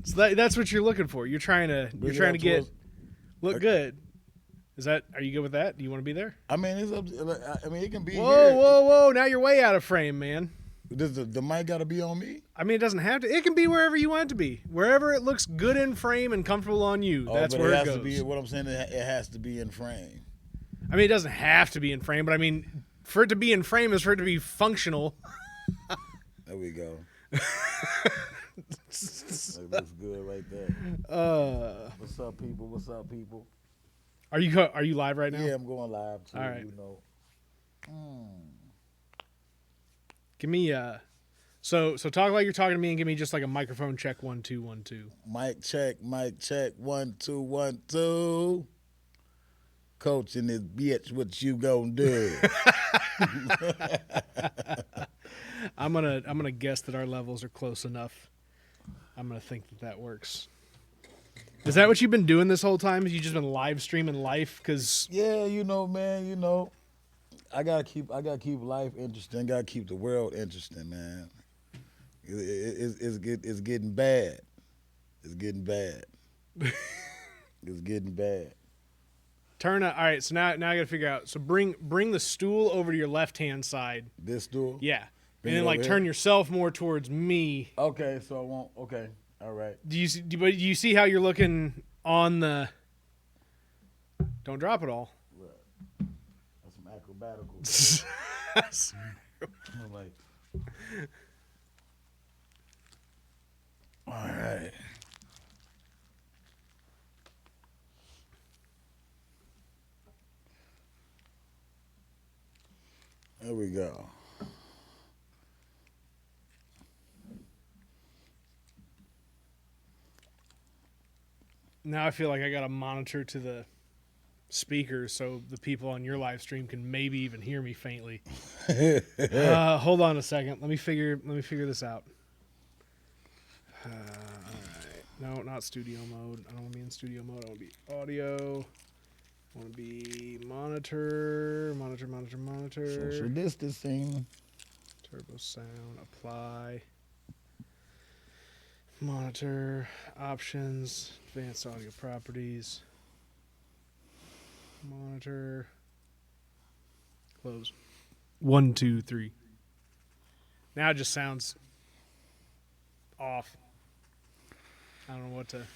So that's what you're looking for. You're trying to look good. Are you good with that? Do you want to be there? I mean, it's up. I mean, it can be. Whoa! Now you're way out of frame, man. Does the mic got to be on me? I mean, it doesn't have to. It can be wherever you want it to be. Wherever it looks good in frame and comfortable on you. That's where it goes. To be, what I'm saying, it has to be in frame. I mean, it doesn't have to be in frame, but I mean, for it to be in frame is for it to be functional. There we go. That looks good right there. What's up, people? What's up, people? Are you live right now? Yeah, I'm going live too. All right. You know. Give me so talk like you're talking to me and give me just like a microphone check 1 2 1 2. Mic check 1 2 1 2. Coach in this bitch, what you gonna do? I'm gonna guess that our levels are close enough. I'm gonna think that works. Is that what you've been doing this whole time? Have you just been live streaming life? Cause yeah, man, I gotta keep life interesting. Gotta keep the world interesting, man. It's getting bad. It's getting bad. It's getting bad. All right. So now I gotta figure out. So bring the stool over to your left hand side. This stool. Yeah, and then turn yourself more towards me. Okay. So I won't. Okay. All right. Do you see how you're looking on the? Don't drop it all. Right. That's some acrobatical. I'm like, all right. There we go. Now I feel like I got to monitor to the speakers so the people on your live stream can maybe even hear me faintly. Hold on a second. Let me figure this out. All right. No, not studio mode. I don't want to be in studio mode. I want to be audio. I want to be monitor. Social distancing. Turbo sound. Apply. Monitor, options, advanced audio properties, monitor, close. 1 2 3. Now it just sounds off. I don't know what to.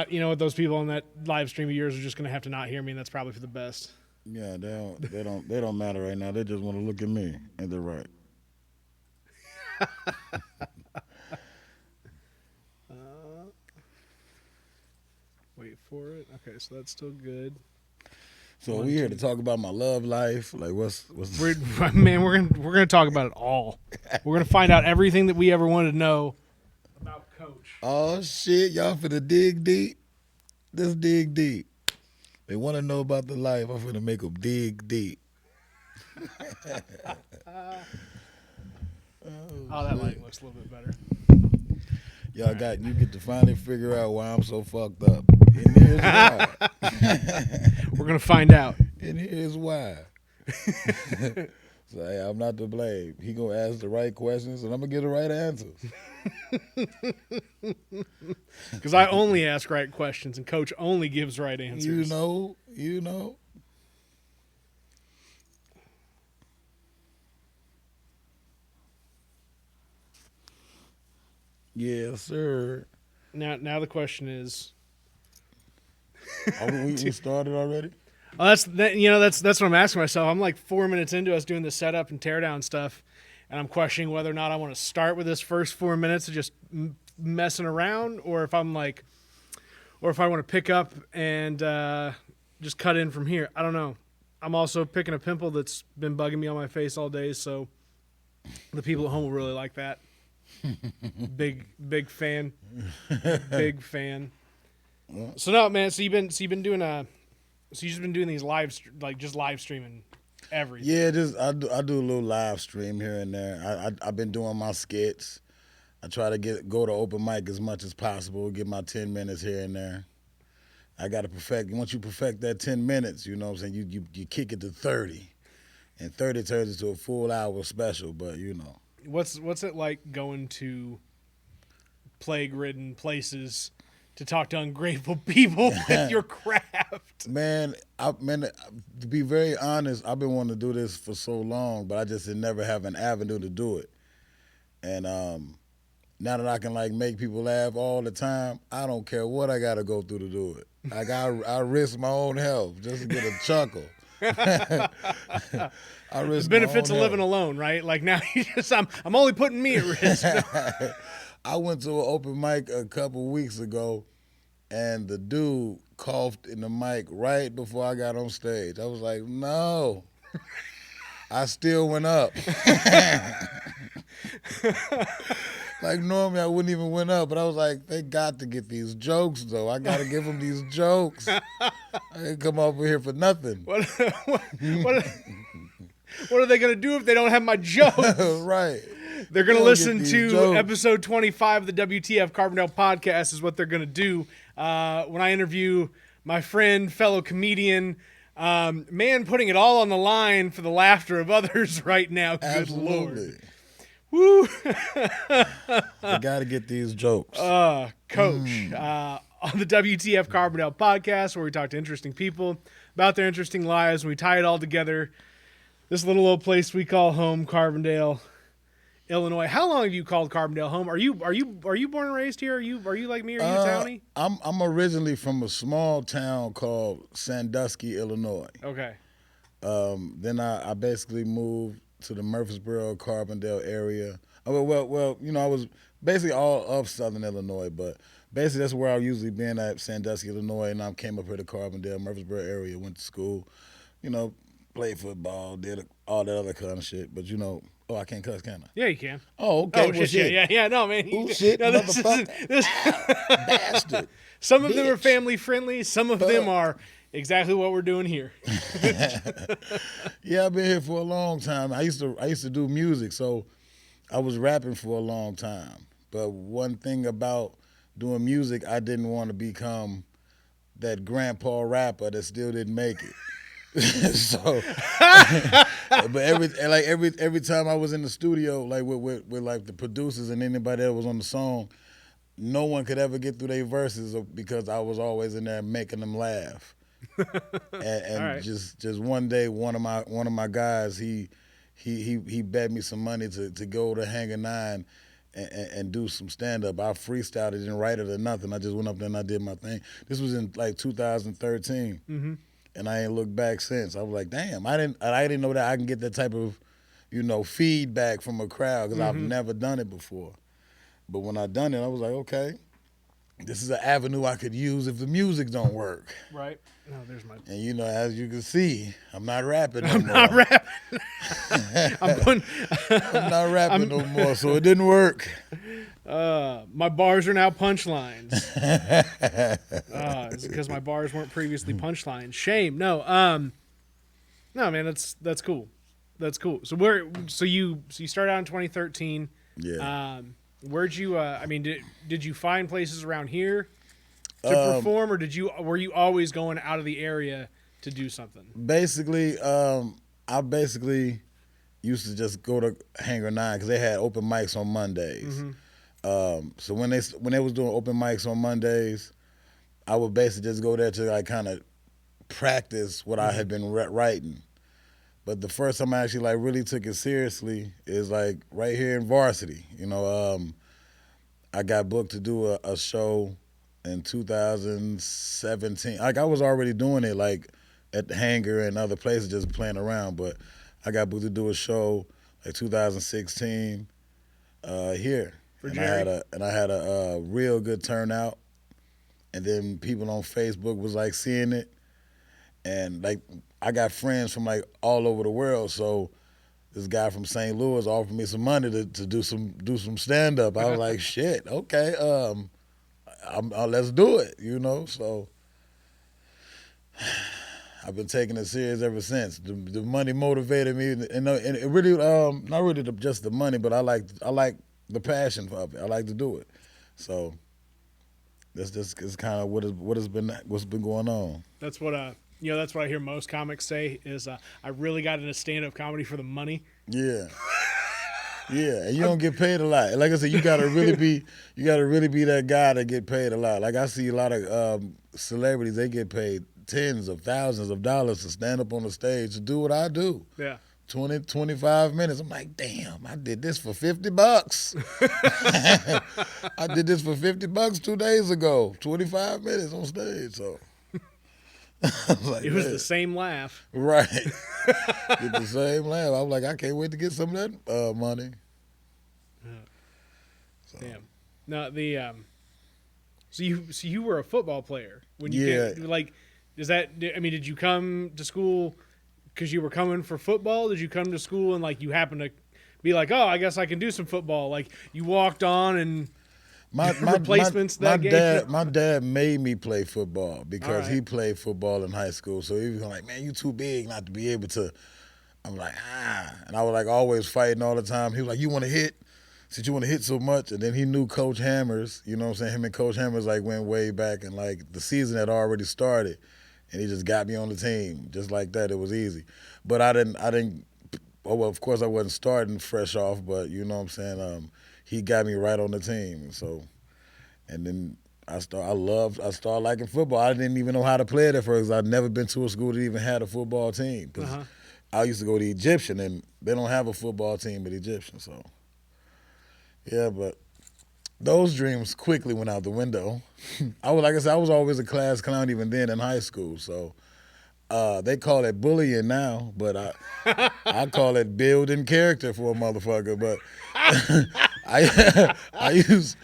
You know what? Those people on that live stream of yours are just going to have to not hear me, and that's probably for the best. Yeah, they don't matter right now. They just want to look at me, and they're right. Wait for it. Okay, so that's still good. So we here to talk about my love life. Like what's we're gonna talk about it all. We're gonna find out everything that we ever wanted to know about Coach. Oh shit, y'all finna dig deep. Let's dig deep. They want to know about the life. I'm finna make them dig deep. That light looks a little bit better. You get to finally figure out why I'm so fucked up. And here's why. We're going to find out. And here's why. So, hey, I'm not to blame. He going to ask the right questions, and I'm going to get the right answers. Because I only ask right questions, and Coach only gives right answers. You know. Yes, sir. Now the question is, we started already? That's what I'm asking myself. I'm like 4 minutes into us doing the setup and teardown stuff, and I'm questioning whether or not I want to start with this first 4 minutes of just messing around, or if I want to pick up and just cut in from here. I don't know. I'm also picking a pimple that's been bugging me on my face all day, so the people at home will really like that. Big fan. Big fan. So no, man. So you've been doing these live streaming everything. Yeah, I do a little live stream here and there. I've been doing my skits. I try to go to open mic as much as possible. Get my 10 minutes here and there. I got to perfect. Once you perfect that 10 minutes, you know what I'm saying. You kick it to 30, and 30 turns into a full hour special. But you know. What's it like going to plague-ridden places to talk to ungrateful people with your craft. Man, to be very honest, I've been wanting to do this for so long, but I just did never have an avenue to do it. And now that I can like make people laugh all the time, I don't care what I got to go through to do it. Like I risk my own health just to get a chuckle. I risk The benefits my of own living health. alone, right? Like now, I'm only putting me at risk. I went to an open mic a couple weeks ago, and the dude coughed in the mic right before I got on stage. I was like, no. I still went up. Like normally I wouldn't even went up, but I was like, they got to get these jokes though. I got to give them these jokes. I didn't come over here for nothing. What are they going to do if they don't have my jokes? Right. They're going to They don't listen get these to jokes. episode 25 of the WTF Carbondale podcast is what they're going to do when I interview my friend, fellow comedian, man putting it all on the line for the laughter of others right now. Good Absolutely. Lord. Woo. I got to get these jokes. Coach, on the WTF Carbondale podcast, where we talk to interesting people about their interesting lives, and we tie it all together. This little old place we call home, Carbondale, Illinois. How long have you called Carbondale home? Are you born and raised here? Are you like me? Are you a townie? I'm originally from a small town called Sandusky, Illinois. Okay. Then I basically moved to the Murfreesboro, Carbondale area. Well, I was basically all of Southern Illinois, but basically that's where I usually been at, Sandusky, Illinois, and I came up here to Carbondale, Murfreesboro area, went to school, played football, did all that other kind of shit. But I can't cuss, can I? Yeah, you can. Oh, okay. Oh, well, shit. Yeah. No, man. Oh, shit, No, motherfucker. Bastard. Some of them are Bitch. family friendly. Some of them are exactly what we're doing here. Yeah, I've been here for a long time. I used to do music, so I was rapping for a long time. But one thing about doing music, I didn't want to become that grandpa rapper that still didn't make it. So, but every time I was in the studio, like with like the producers and anybody that was on the song, no one could ever get through their verses because I was always in there making them laugh. And All right. just one day, one of my guys, he bet me some money to go to Hangar 9 and do some stand up. I freestyled it, didn't write it or nothing. I just went up there and I did my thing. This was in like 2013. Mm-hmm. And I ain't looked back since. I was like, damn, I didn't know that I can get that type of, feedback from a crowd because I've never done it before. But when I done it, I was like, okay, this is an avenue I could use if the music don't work. Right. No, there's my. And as you can see, I'm not rapping no I'm more. not rapping. I'm not rapping no more, so it didn't work. My bars are now punchlines. It's because my bars weren't previously punchlines. Shame. No. No, man. That's cool. That's cool. So you started out in 2013. Yeah. Where'd you? Did you find places around here to perform, or were you always going out of the area to do something? Basically, I basically used to just go to Hangar 9 because they had open mics on Mondays. Mm-hmm. So when they was doing open mics on Mondays, I would basically just go there to like kind of practice what I had been writing. But the first time I actually like really took it seriously is like right here in Varsity. I got booked to do a show in 2017. Like I was already doing it like at the Hangar and other places just playing around, but I got booked to do a show like 2016 here. For and Jerry? I had a real good turnout. And then people on Facebook was like seeing it. And like I got friends from like all over the world, so this guy from St. Louis offered me some money to do some stand up. I was like, shit, okay, let's do it, So I've been taking it serious ever since. The money motivated me, and it really not really just the money, but I like the passion of it. I like to do it, so that's just is kind of what's been going on. That's what that's what I hear most comics say is I really got into stand-up comedy for the money. Yeah. Yeah, and you don't get paid a lot. Like I said, you gotta really be that guy to get paid a lot. Like I see a lot of celebrities, they get paid tens of thousands of dollars to stand up on the stage to do what I do. Yeah. 20, 25 minutes. I'm like, damn, I did this for $50. I did this for $50 2 days ago. 25 minutes on stage. So like, It was the same laugh. right. Get the same laugh. I was like, I can't wait to get some of that money. So. Damn. No, so you were a football player when you did you come to school because you were coming for football? Did you come to school and like you happened to be like, oh, I guess I can do some football? Like you walked on and replacements that game? My dad made me play football because right. he played football in high school. So he was like, man, you too big not to be able to. I'm like, and I was like always fighting all the time. He was like, you want to hit? Since you want to hit so much, and then he knew Coach Hammers, you know what I'm saying? Him and Coach Hammers like went way back, and like the season had already started, and he just got me on the team just like that. It was easy, but I didn't. Oh well, of course I wasn't starting fresh off, but you know what I'm saying. He got me right on the team, and then I started liking football. I didn't even know how to play it at first. I'd never been to a school that even had a football team. I used to go to Egyptian, and they don't have a football team at Egyptian, so. Yeah, but those dreams quickly went out the window. Like I said, I was always a class clown even then in high school. So they call it bullying now, but I call it building character for a motherfucker. But I used.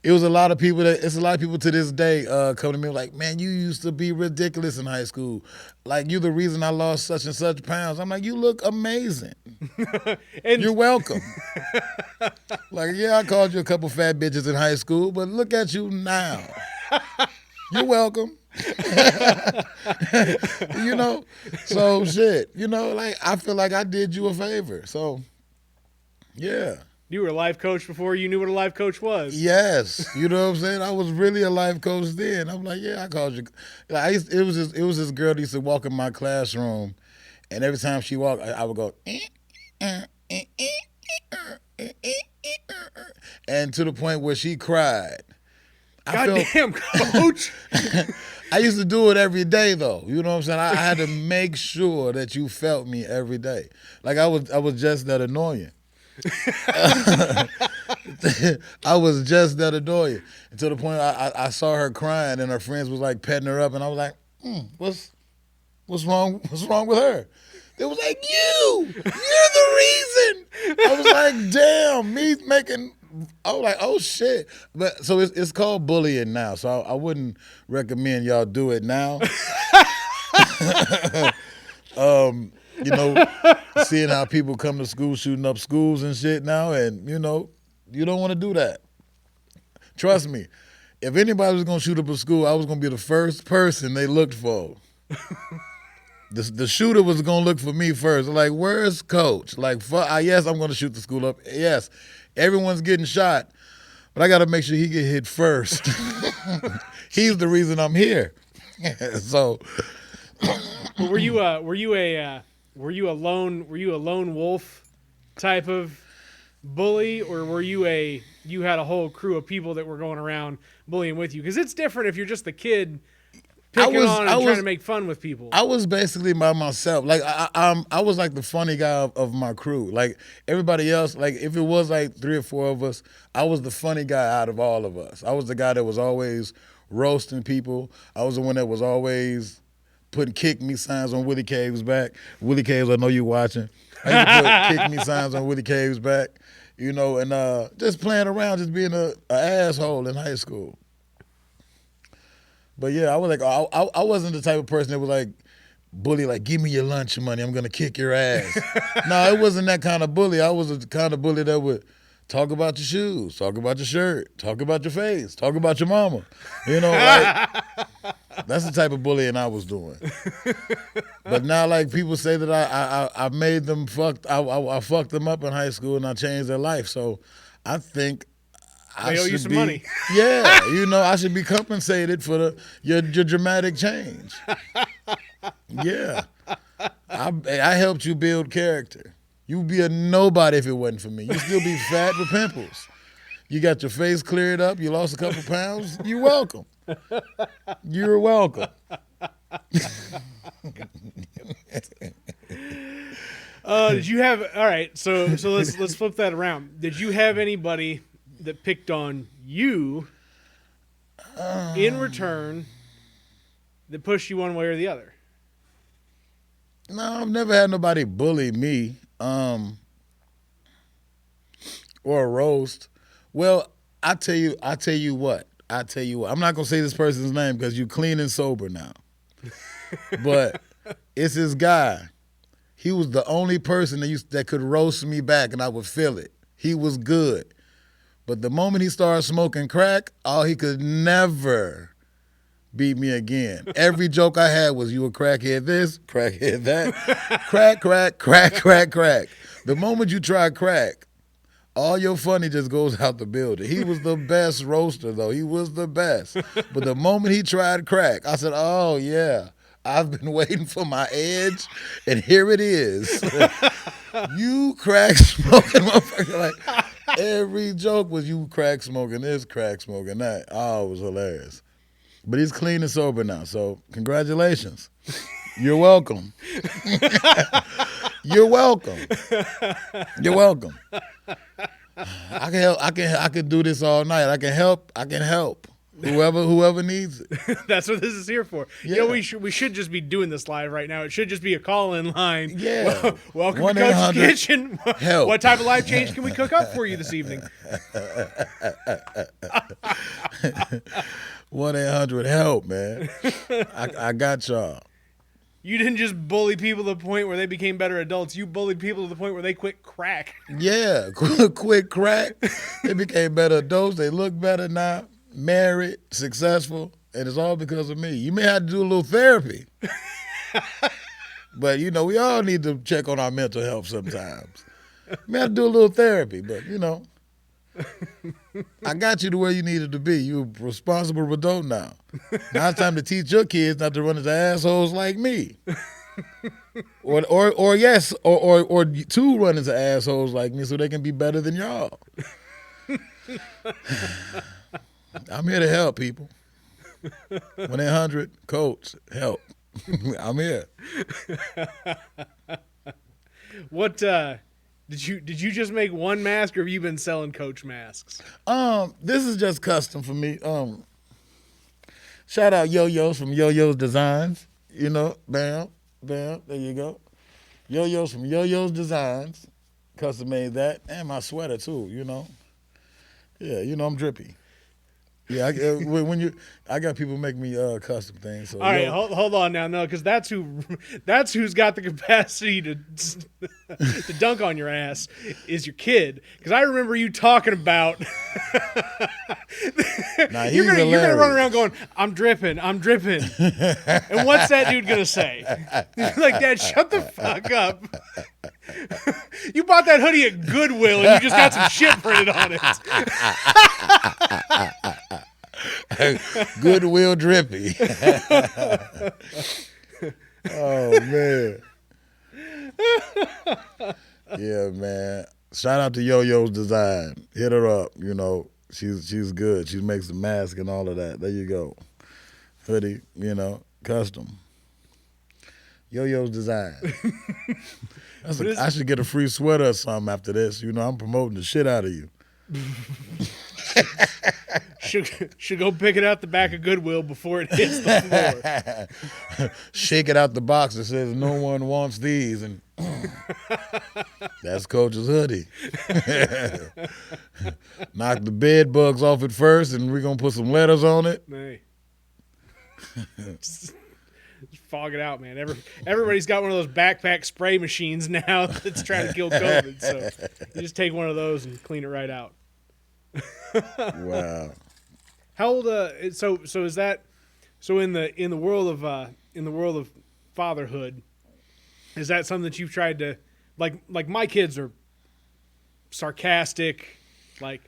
It's a lot of people to this day come to me like, man, you used to be ridiculous in high school. Like, you're the reason I lost such and such pounds. I'm like, you look amazing. And you're welcome. Like, yeah, I called you a couple fat bitches in high school, but look at you now. You're welcome. You know? So, shit. You know, like, I feel like I did you a favor. So, yeah. You were a life coach before you knew what a life coach was. Yes, you know what I'm saying. I was really a life coach then. I'm like, yeah, I called you. It was this girl that used to walk in my classroom, and every time she walked, I would go, and to the point where she cried. Goddamn, coach. I used to do it every day though. You know what I'm saying. I had to make sure that you felt me every day. Like I was just that annoying. I was just that annoying. And to the point I saw her crying and her friends was like petting her up, and I was like, what's wrong with her? They was like, you're the reason. I was like, damn, I was like, oh shit. But so it's called bullying now. So I wouldn't recommend y'all do it now. You know, seeing how people come to school shooting up schools and shit now, and you know, you don't want to do that. Trust me, if anybody was gonna shoot up a school, I was gonna be the first person they looked for. The shooter was gonna look for me first. Like, where's coach? Like, yes, I'm gonna shoot the school up. Yes, everyone's getting shot, but I got to make sure he get hit first. He's the reason I'm here. So, were you a lone wolf type of bully, or you had a whole crew of people that were going around bullying with you? Because it's different if you're just the kid picking on and trying to make fun with people. I was basically by myself. Like I was like the funny guy of my crew. Like everybody else, like if it was like 3 or 4 of us, I was the funny guy out of all of us. I was the guy that was always roasting people. I was the one that was always putting kick me signs on Willie Cave's back. Willie Caves, I know you watching. I used to put kick me signs on Willie Cave's back, you know, and just playing around, just being a asshole in high school. But yeah, I was like, I wasn't the type of person that was like, bully, like, give me your lunch money, I'm gonna kick your ass. No, it wasn't that kind of bully. I was the kind of bully that would talk about your shoes, talk about your shirt, talk about your face, talk about your mama. You know, like, that's the type of bullying I was doing. But now, like, people say that I made them I fucked them up in high school and I changed their life. So I think they owe you some money. Yeah, you know, I should be compensated for your dramatic change. Yeah. I helped you build character. You'd be a nobody if it wasn't for me. You'd still be fat with pimples. You got your face cleared up. You lost a couple pounds. You're welcome. You're welcome. Did you have all right? So let's flip that around. Did you have anybody that picked on you in return that pushed you one way or the other? No, I've never had nobody bully me or a roast. Well, I tell you what. I'm not gonna say this person's name because you clean and sober now. But it's this guy. He was the only person that could roast me back, and I would feel it. He was good. But the moment he started smoking crack, he could never beat me again. Every joke I had was, you a crackhead this, crackhead that, crack, crack, crack, crack, crack. The moment you try crack, all your funny just goes out the building. He was the best roaster, though. He was the best. But the moment he tried crack, I said, oh, yeah, I've been waiting for my edge, and here it is. You crack smoking motherfucker. Like, every joke was you crack smoking this, crack smoking that. Oh, it was hilarious. But he's clean and sober now, so congratulations. You're welcome. You're welcome. You're welcome. I can help. I can do this all night. I can help. Whoever needs it. That's what this is here for. Yeah. You know, we should just be doing this live right now. It should just be a call-in line. Yeah. Welcome to Coach's Kitchen. Help. What type of life change can we cook up for you this evening? 1-800-HELP, man. I got y'all. You didn't just bully people to the point where they became better adults. You bullied people to the point where they quit crack. Yeah, quit crack. They became better adults. They look better now. Married, successful, and it's all because of me. You may have to do a little therapy. But, we all need to check on our mental health sometimes. You may have to do a little therapy, but, I got you to where you needed to be. You're a responsible adult now. Now it's time to teach your kids not to run into assholes like me. Or to run into assholes like me so they can be better than y'all. I'm here to help people. 1-800-COACH, help. I'm here. What did you just make one mask, or have you been selling Coach masks? This is just custom for me. Shout out Yo-Yo's from Yo-Yo's Designs. Bam, there you go. Yo-Yo's from Yo-Yo's Designs. Custom made that, and my sweater too. Yeah, I'm drippy. Yeah, I got people make me custom things. So, all right, hold on now, no, because that's who's got the capacity to dunk on your ass is your kid. Because I remember you talking about you're gonna run around going, I'm dripping, and what's that dude gonna say? Like, Dad, shut the fuck up. You bought that hoodie at Goodwill and you just got some shit printed on it. Goodwill drippy. Oh man. Yeah, man. Shout out to Yo-Yo's Design. Hit her up. She's good. She makes the mask and all of that. There you go. Hoodie, custom. Yo-Yo's Design. I should get a free sweater or something after this. I'm promoting the shit out of you. Should go pick it out the back of Goodwill before it hits the floor. Shake it out the box that says no one wants these, and that's Coach's hoodie. Knock the bed bugs off it first, and we're gonna put some letters on it. Hey. Just fog it out, man. Everybody's got one of those backpack spray machines now that's trying to kill COVID. So you just take one of those and clean it right out. Wow. How old? So is that? So in the world of fatherhood, is that something that you've tried to like? My kids are sarcastic, like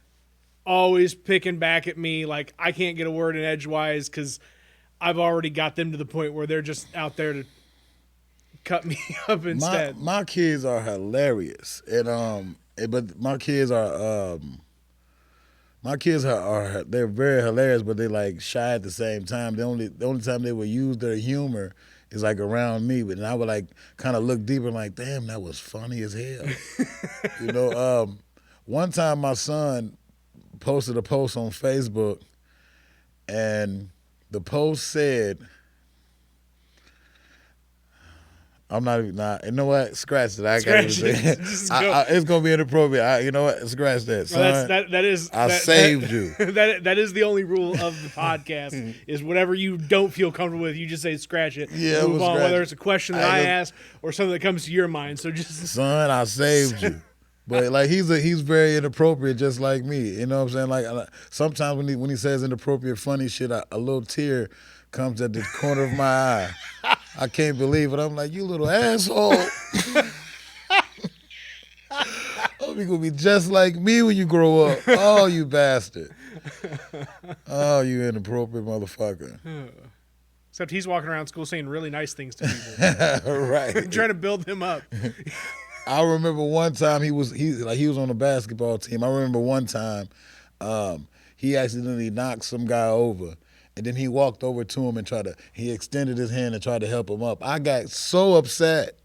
always picking back at me. Like I can't get a word in edgewise because I've already got them to the point where they're just out there to cut me up instead. My kids are hilarious, but my kids are they're very hilarious, but they like shy at the same time. The only time they would use their humor is like around me, but I would like kind of look deeper, and like, damn, that was funny as hell. One time my son posted a post on Facebook, and the post said, I'm not even. Nah, you know what? Scratch it. I can't even say it. It's gonna be inappropriate. You know what? Scratch that. Son, I saved you. That is the only rule of the podcast. Is whatever you don't feel comfortable with, you just say scratch it. Yeah, move on. Whether it's a question that I ask or something that comes to your mind. So just son, I saved you. But like he's very inappropriate, just like me. You know what I'm saying? Like sometimes when he says inappropriate, funny shit, a little tear comes at the corner of my eye. I can't believe it. I'm like, you little asshole. Oh, you gonna be just like me when you grow up. Oh, you bastard. Oh, you inappropriate motherfucker. Except he's walking around school saying really nice things to people. Right. Trying to build him up. I remember one time he was on the basketball team. I remember one time he accidentally knocked some guy over. And then he walked over to him and he extended his hand and tried to help him up. I got so upset.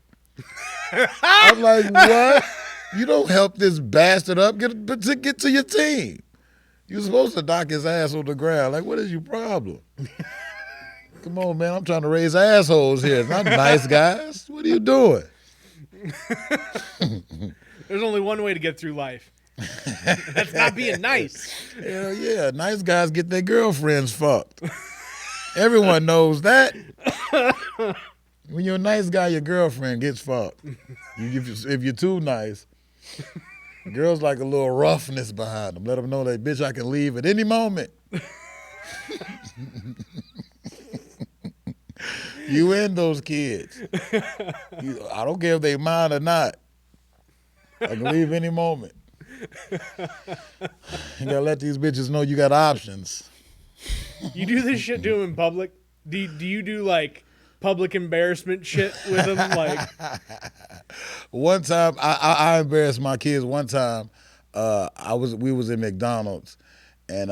I'm like, what? You don't help this bastard up. Get to your team. You're supposed to knock his ass on the ground. Like, what is your problem? Come on, man. I'm trying to raise assholes here. It's not nice guys. What are you doing? There's only one way to get through life. That's not being nice. Hell yeah. Nice guys get their girlfriends fucked. Everyone knows that. When you're a nice guy, your girlfriend gets fucked. If you're too nice, girls like a little roughness behind them. Let them know that, bitch, I can leave at any moment. You and those kids. I don't care if they mine or not. I can leave any moment. You gotta let these bitches know you got options. You do this shit to them in public? Do you do like public embarrassment shit with them? Like one time, I embarrassed my kids. One time, we was in McDonald's, and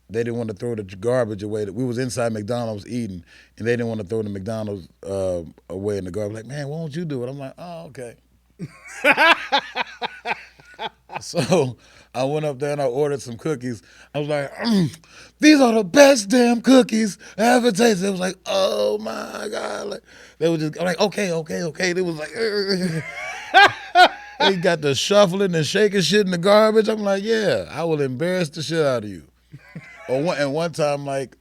they didn't want to throw the garbage away. We was inside McDonald's eating, and they didn't want to throw the McDonald's away in the garbage. Like, man, why don't you do it? I'm like, oh, okay. So I went up there and I ordered some cookies. I was like, these are the best damn cookies I ever tasted. It was like, oh my God. Like, they were just like, okay. They was like, they got the shuffling and shaking shit in the garbage. I'm like, yeah, I will embarrass the shit out of you. And one time, like,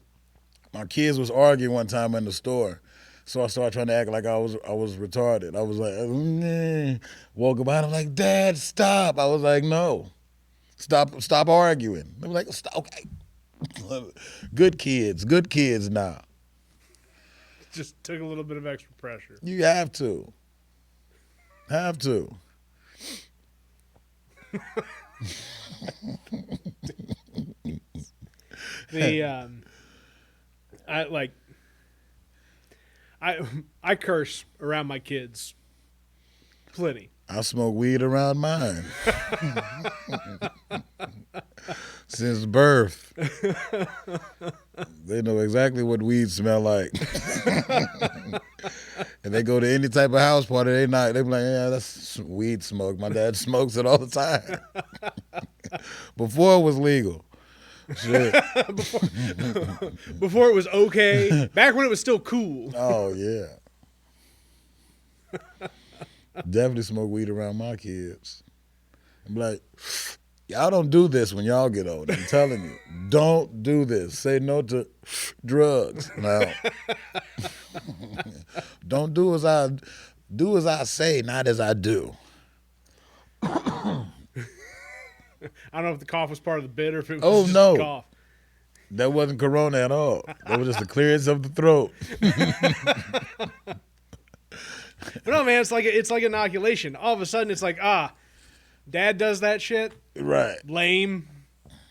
my kids was arguing one time in the store. So I started trying to act like I was retarded. I was like, woke up behind him like, Dad, stop. I was like, no, stop arguing. They were like, stop, okay. Good kids now. Just took a little bit of extra pressure. You have to. I curse around my kids plenty. I smoke weed around mine. Since birth. They know exactly what weed smell like. And they go to any type of house party, they be like, yeah, that's weed smoke. My dad smokes it all the time. Before it was legal. Shit. Before it was okay. Back when it was still cool. Oh, yeah. Definitely smoke weed around my kids. I'm like, y'all don't do this when y'all get old. I'm telling you. Don't do this. Say no to drugs. No. Don't do as I say, not as I do. I don't know if the cough was part of the bit or if it was just no. a cough. That wasn't corona at all. That was just the clearance of the throat. But no, man, it's like inoculation. All of a sudden, it's like, Dad does that shit. Right. Lame.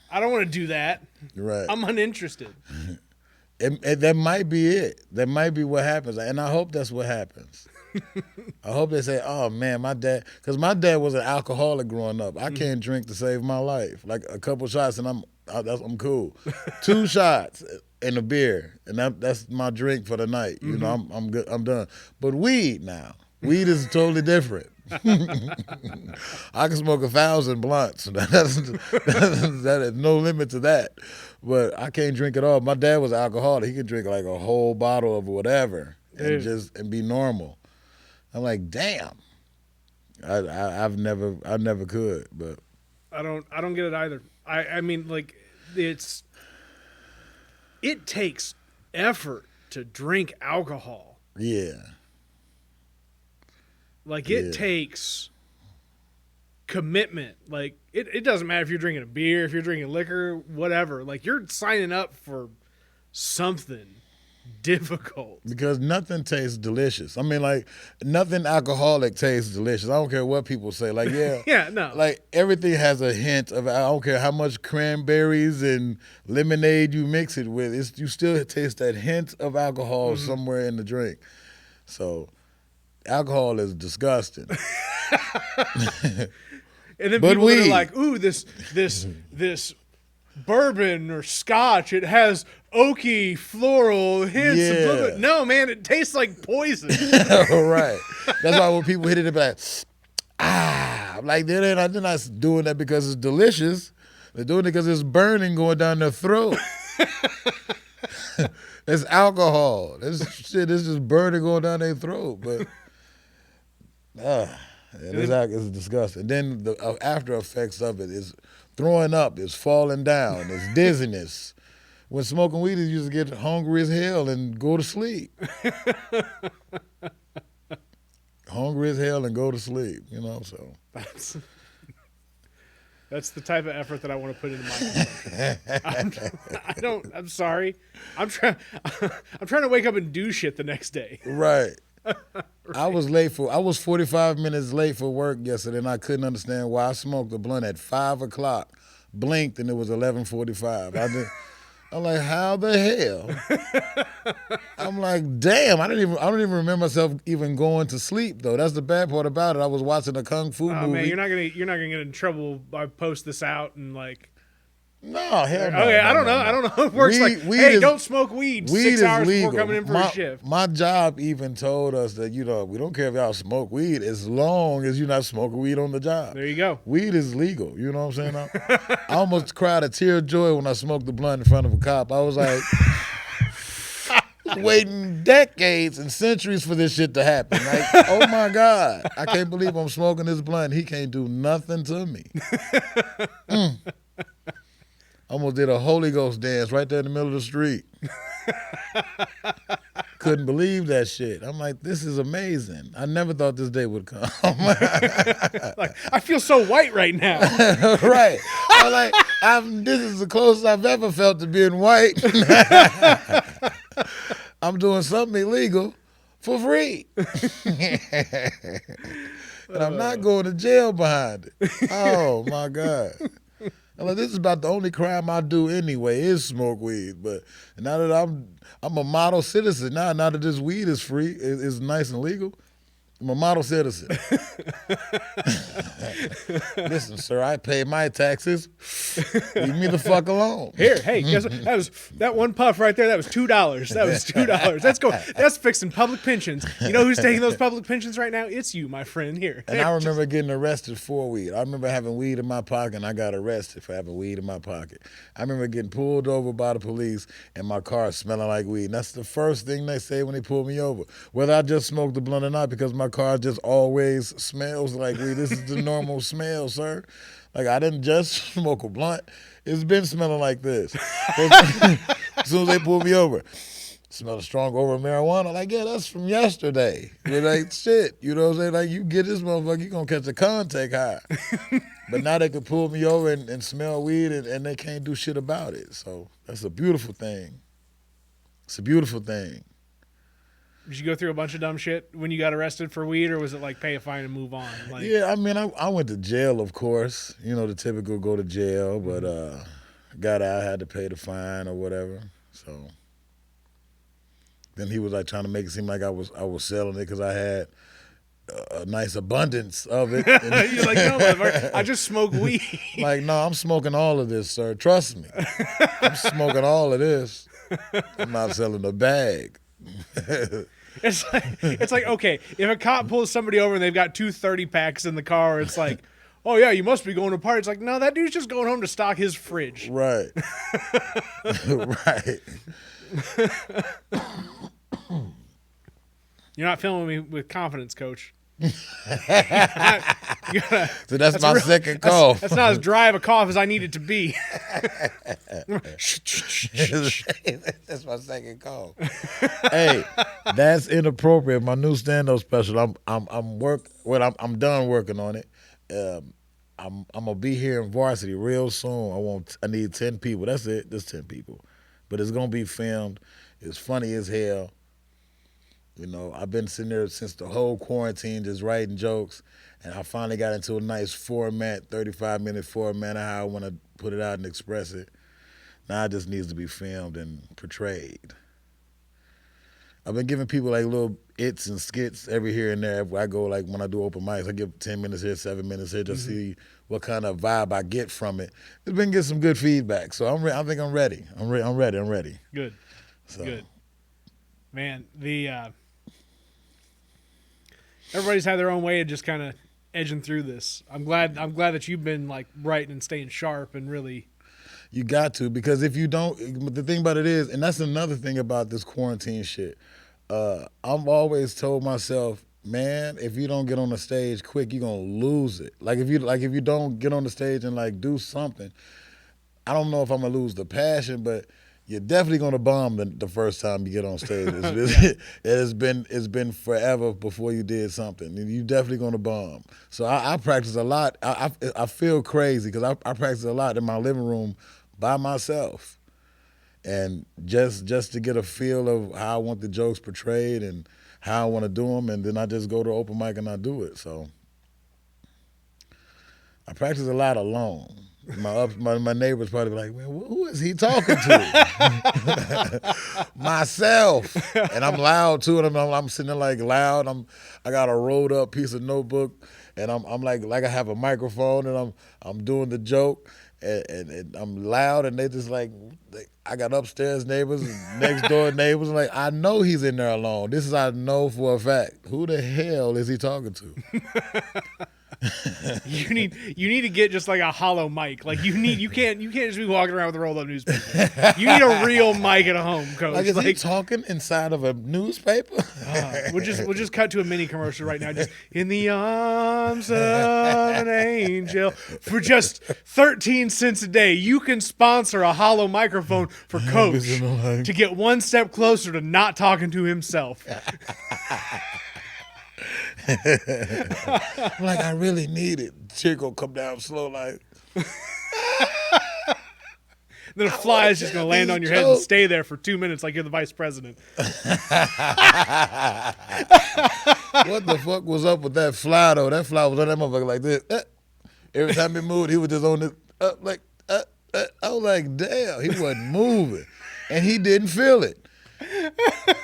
I don't want to do that. Right. I'm uninterested. That might be it. That might be what happens, and I hope that's what happens. I hope they say, "Oh man, my dad," because my dad was an alcoholic growing up. I can't drink to save my life. Like a couple shots, and I'm cool. 2 shots and a beer, and that's my drink for the night. You know, I'm good. I'm done. But weed now, weed is totally different. I can smoke 1,000 blunts. That is no limit to that. But I can't drink at all. My dad was an alcoholic. He could drink like a whole bottle of whatever and be normal. I'm like, damn. I never could. But I don't get it either. I mean, like, it takes effort to drink alcohol. yeah. Like, it takes commitment. Like, it doesn't matter if you're drinking a beer, if you're drinking liquor, whatever. Like, you're signing up for something difficult. Because nothing tastes delicious. I mean, like, nothing alcoholic tastes delicious. I don't care what people say. Like, yeah. Yeah, no. Like, everything has a hint of, I don't care how much cranberries and lemonade you mix it with, you still taste that hint of alcohol somewhere in the drink. So, alcohol is disgusting. And then But people that are weed. like, ooh, this bourbon or scotch, it has oaky floral hints of Yeah. blah, blah. No, man, it tastes like poison. Right. That's why when people hit it, they're like, I'm like, they're not doing that because it's delicious. They're doing it because it's burning going down their throat. It's alcohol. This shit is just burning going down their throat. But it's disgusting. Then the after effects of it is throwing up, is falling down, is dizziness. When smoking weed, you just get hungry as hell and go to sleep. Hungry as hell and go to sleep, you know, so. That's the type of effort that I want to put into my life. I'm sorry. I'm trying to wake up and do shit the next day. Right. I was 45 minutes late for work yesterday, and I couldn't understand why I smoked a blunt at 5 o'clock, blinked, and it was 11:45. I'm like, how the hell? I'm like, damn, I don't even remember myself even going to sleep though. That's the bad part about it. I was watching a kung fu movie. Man, you're not gonna get in trouble. I post this out and like. No, hell no. Okay, no, I don't know. no. I don't know how it works. Hey, don't smoke weed 6 hours before coming in for a shift. My job even told us that, we don't care if y'all smoke weed as long as you're not smoking weed on the job. There you go. Weed is legal. You know what I'm saying? I almost cried a tear of joy when I smoked the blunt in front of a cop. I was like, waiting decades and centuries for this shit to happen. Like, oh my God, I can't believe I'm smoking this blunt. He can't do nothing to me. Almost did a Holy Ghost dance right there in the middle of the street. Couldn't believe that shit. I'm like, this is amazing. I never thought this day would come. Like, I feel so white right now. Right. I'm like, this is the closest I've ever felt to being white. I'm doing something illegal for free. And I'm not going to jail behind it. Oh, my God. I'm like, this is about the only crime I do anyway is smoke weed. But now that I'm a model citizen, now that this weed is free, it's nice and legal, I'm a model citizen. Listen, sir, I pay my taxes. Leave me the fuck alone. Here, hey, guess what? That one puff right there. That was $2. That was $2. That's fixing public pensions. You know who's taking those public pensions right now? It's you, my friend. Here. And I remember getting arrested for weed. I remember having weed in my pocket, and I got arrested for having weed in my pocket. I remember getting pulled over by the police, and my car smelling like weed. And that's the first thing they say when they pull me over, whether I just smoked the blunt or not, because my car just always smells like weed. This is the normal smell, sir. Like, I didn't just smoke a blunt. It's been smelling like this. As soon as they pull me over, smell a strong odor of marijuana. Like, yeah, that's from yesterday. You're like, shit. You know what I'm saying? Like, you get this motherfucker, you're going to catch a contact high. But now they can pull me over and smell weed, and they can't do shit about it. So that's a beautiful thing. It's a beautiful thing. Did you go through a bunch of dumb shit when you got arrested for weed, or was it like pay a fine and move on? Like, yeah, I mean, I went to jail, of course. You know, the typical go to jail, but got out, had to pay the fine or whatever. So Then he was like trying to make it seem like I was selling it because I had a nice abundance of it. You're like, no, motherfucker, I just smoke weed. Like, no, I'm smoking all of this, sir. Trust me. I'm smoking all of this. I'm not selling a bag. It's like, okay, if a cop pulls somebody over and they've got 2 30-packs in the car, it's like, oh yeah, you must be going to a party. It's like, no, that dude's just going home to stock his fridge. Right. Right. You're not filming me with confidence, Coach. So that's my second cough. That's not as dry of a cough as I need it to be. That's my second cough. Hey, that's inappropriate. My new stand-up special. I'm done working on it. I'm gonna be here in Varsity real soon. I need 10 people. That's it. Just 10 people. But it's gonna be filmed. It's funny as hell. You know, I've been sitting there since the whole quarantine just writing jokes, and I finally got into a nice format, 35-minute format of how I want to put it out and express it. Now it just needs to be filmed and portrayed. I've been giving people like little its and skits every here and there. I go like when I do open mics, I give 10 minutes here, 7 minutes here, just see what kind of vibe I get from it. It's been getting some good feedback, so I think I'm ready. I'm ready. Good. So. Good. Man, everybody's had their own way of just kind of edging through this. I'm glad that you've been like writing and staying sharp and really. You got to, because if you don't, the thing about it is, and that's another thing about this quarantine shit. I've always told myself, man, if you don't get on the stage quick, you're gonna lose it. Like if you don't get on the stage and like do something, I don't know if I'm gonna lose the passion, but you're definitely gonna bomb the first time you get on stage. It's been forever before you did something. You're definitely gonna bomb. So I practice a lot. I feel crazy because I practice a lot in my living room by myself, and just to get a feel of how I want the jokes portrayed and how I want to do them, and then I just go to open mic and I do it. So I practice a lot alone. My neighbors probably be like, man, who is he talking to? Myself. And I'm loud too, and I'm sitting there like loud. I got a rolled up piece of notebook, and I'm like I have a microphone, and I'm doing the joke, and I'm loud, and they just like, I got upstairs neighbors, and next door neighbors, like I know he's in there alone. This is I know for a fact. Who the hell is he talking to? You need to get just like a hollow mic. Like you can't just be walking around with a rolled up newspaper. You need a real mic at home, Coach. Like is he talking inside of a newspaper? We'll just cut to a mini commercial right now. Just in the arms of an angel for just 13 cents a day. You can sponsor a hollow microphone for Coach to get one step closer to not talking to himself. Like I really need it. Chick will come down slow like. Then a fly is just going to land on your head and stay there for 2 minutes like you're the vice president. What the fuck was up with that fly though? That fly was on that motherfucker like this. Every time he moved, he was just on this. I was like, damn, he wasn't moving, and he didn't feel it.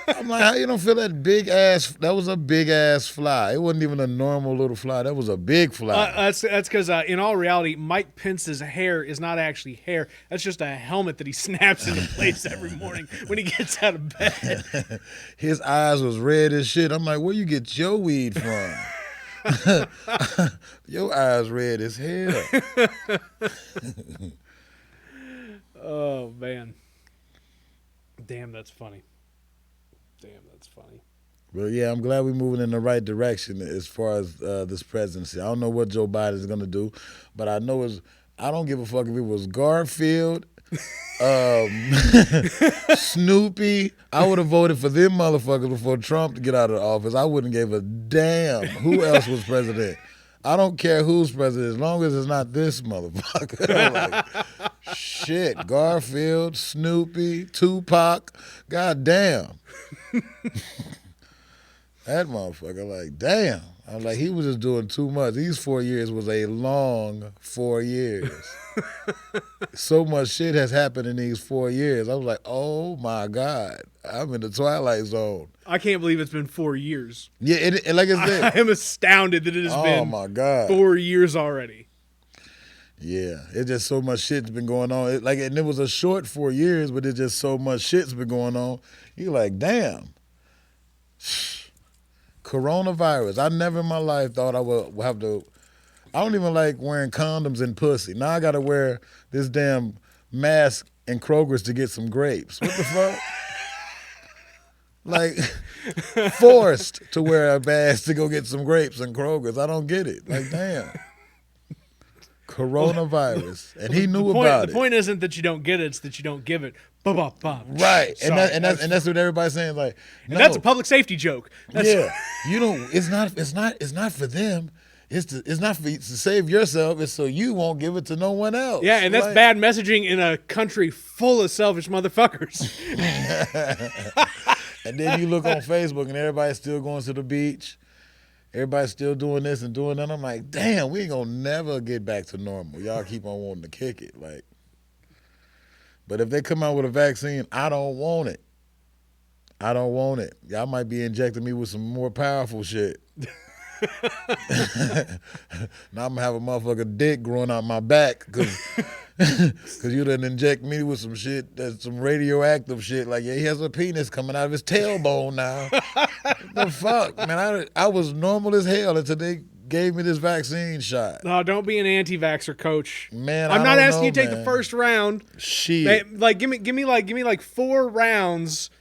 I'm like, how you don't feel that big ass? That was a big ass fly. It wasn't even a normal little fly. That was a big fly. That's because in all reality, Mike Pence's hair is not actually hair. That's just a helmet that he snaps into place every morning when he gets out of bed. His eyes was red as shit. I'm like, where you get your weed from? Your eyes red as hell. Oh man, damn, that's funny. Well, yeah, I'm glad we're moving in the right direction as far as this presidency. I don't know what Joe Biden is going to do, but I know I don't give a fuck if it was Garfield, Snoopy. I would have voted for them motherfuckers before Trump to get out of the office. I wouldn't give a damn who else was president. I don't care who's president as long as it's not this motherfucker. I'm like, shit, Garfield, Snoopy, Tupac, goddamn. That motherfucker, like, damn. I was like, he was just doing too much. These 4 years was a long 4 years. So much shit has happened in these 4 years. I was like, oh my God, I'm in the twilight zone. I can't believe it's been 4 years. Yeah, and like I said, I am astounded that it has been my God. 4 years already. Yeah, it's just so much shit's been going on. And it was a short 4 years, but it's just so much shit's been going on. You're like, damn. Coronavirus. I never in my life thought I would have to. I don't even like wearing condoms and pussy. Now I got to wear this damn mask in Kroger's to get some grapes. What the fuck? Like, forced to wear a mask to go get some grapes in Kroger's. I don't get it. Like, damn. Coronavirus. And he knew about it. The point isn't that you don't get it, it's that you don't give it. Right. And that's what everybody's saying. Like, no. That's a public safety joke. Yeah. You don't it's not for them. It's not for you to save yourself, it's so you won't give it to no one else. Yeah, and that's like, bad messaging in a country full of selfish motherfuckers. And then you look on Facebook and everybody's still going to the beach. Everybody's still doing this and doing that. I'm like, damn, we ain't gonna never get back to normal. Y'all keep on wanting to kick it. Like, but if they come out with a vaccine, I don't want it. I don't want it. Y'all might be injecting me with some more powerful shit. Now I'm gonna have a motherfucker dick growing out my back because you done inject me with some shit that's some radioactive shit. Like, yeah, he has a penis coming out of his tailbone now. What the fuck, man? I was normal as hell until they gave me this vaccine shot. No, don't be an anti-vaxxer, coach. Man, I'm not asking you to take man. the first round. Shit. Give me like 4 rounds,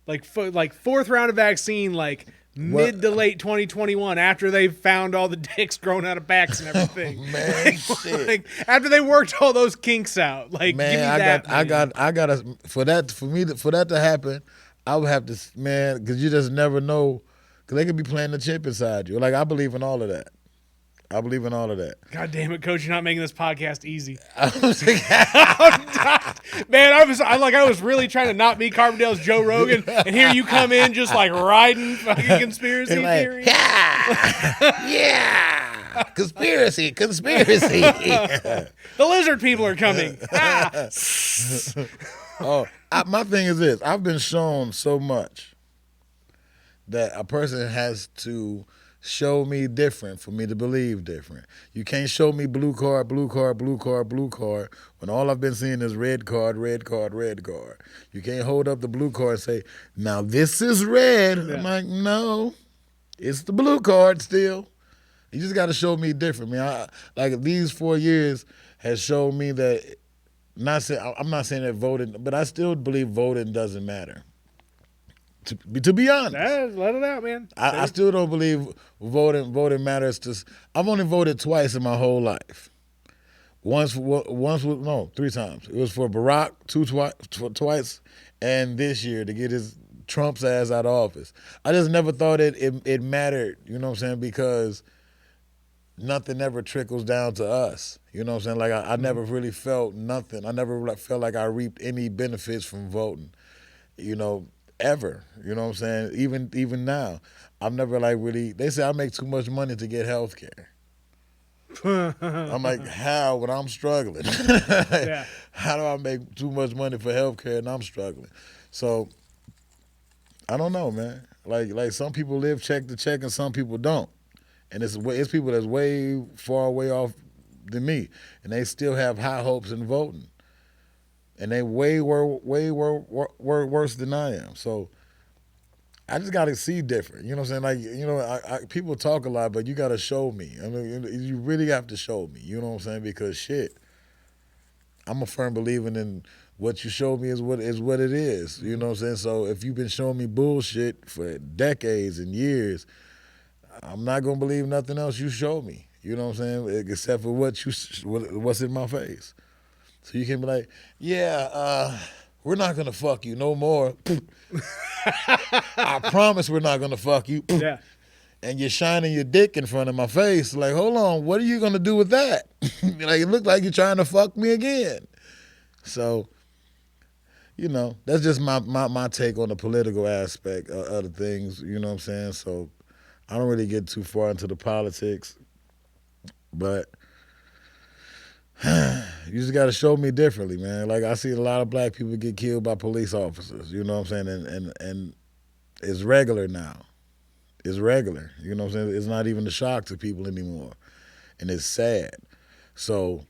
like fourth round of vaccine, like mid to late 2021, after they've found all the dicks growing out of backs and everything. Man, shit. Like, after they worked all those kinks out. Like, man, give me that. I got for that to happen, I would have to, man, because you just never know, because they could be playing the chip inside you. Like, I believe in all of that. God damn it, coach! You're not making this podcast easy. Man, I was really trying to not be Carbondale's Joe Rogan, and here you come in just like riding fucking conspiracy theory. Yeah, conspiracy. The lizard people are coming. My thing is this: I've been shown so much that a person has to show me different for me to believe different. You can't show me blue card, when all I've been seeing is red card. You can't hold up the blue card and say, now this is red. Yeah. I'm like, no, it's the blue card still. You just got to show me different, man. Like, these 4 years has shown me that, I'm not saying that voting, but I still believe voting doesn't matter. To be honest, let it out, man. I still don't believe voting matters. I've only voted twice in my whole life. Once 3 times. It was for Barack twice, and this year to get his Trump's ass out of office. I just never thought it mattered. You know what I'm saying? Because nothing ever trickles down to us. You know what I'm saying? Like, I never really felt nothing. I never felt like I reaped any benefits from voting. You know. Ever, you know what I'm saying? Even now, I've never really. They say I make too much money to get health care. I'm like, how when I'm struggling? Yeah. How do I make too much money for health care and I'm struggling? So I don't know, man. Like some people live check to check and some people don't, and it's people that's way far away off than me, and they still have high hopes in voting. And they way worse than I am. So I just got to see different. You know what I'm saying? Like, you know, people talk a lot, but you got to show me. I mean, you really have to show me. You know what I'm saying? Because shit, I'm a firm believer in what you show me is what it is. You know what I'm saying? So if you've been showing me bullshit for decades and years, I'm not gonna believe nothing else you show me. You know what I'm saying? Except for what's in my face. So you can be like, yeah, we're not going to fuck you no more. I promise we're not going to fuck you. Yeah. And you're shining your dick in front of my face. Like, hold on, what are you going to do with that? Like, it looked like you're trying to fuck me again. So, you know, that's just my take on the political aspect of the things, you know what I'm saying? So I don't really get too far into the politics, but you just got to show me differently, man. Like I see a lot of black people get killed by police officers. You know what I'm saying? And it's regular now. It's regular. You know what I'm saying? It's not even a shock to people anymore, and it's sad. So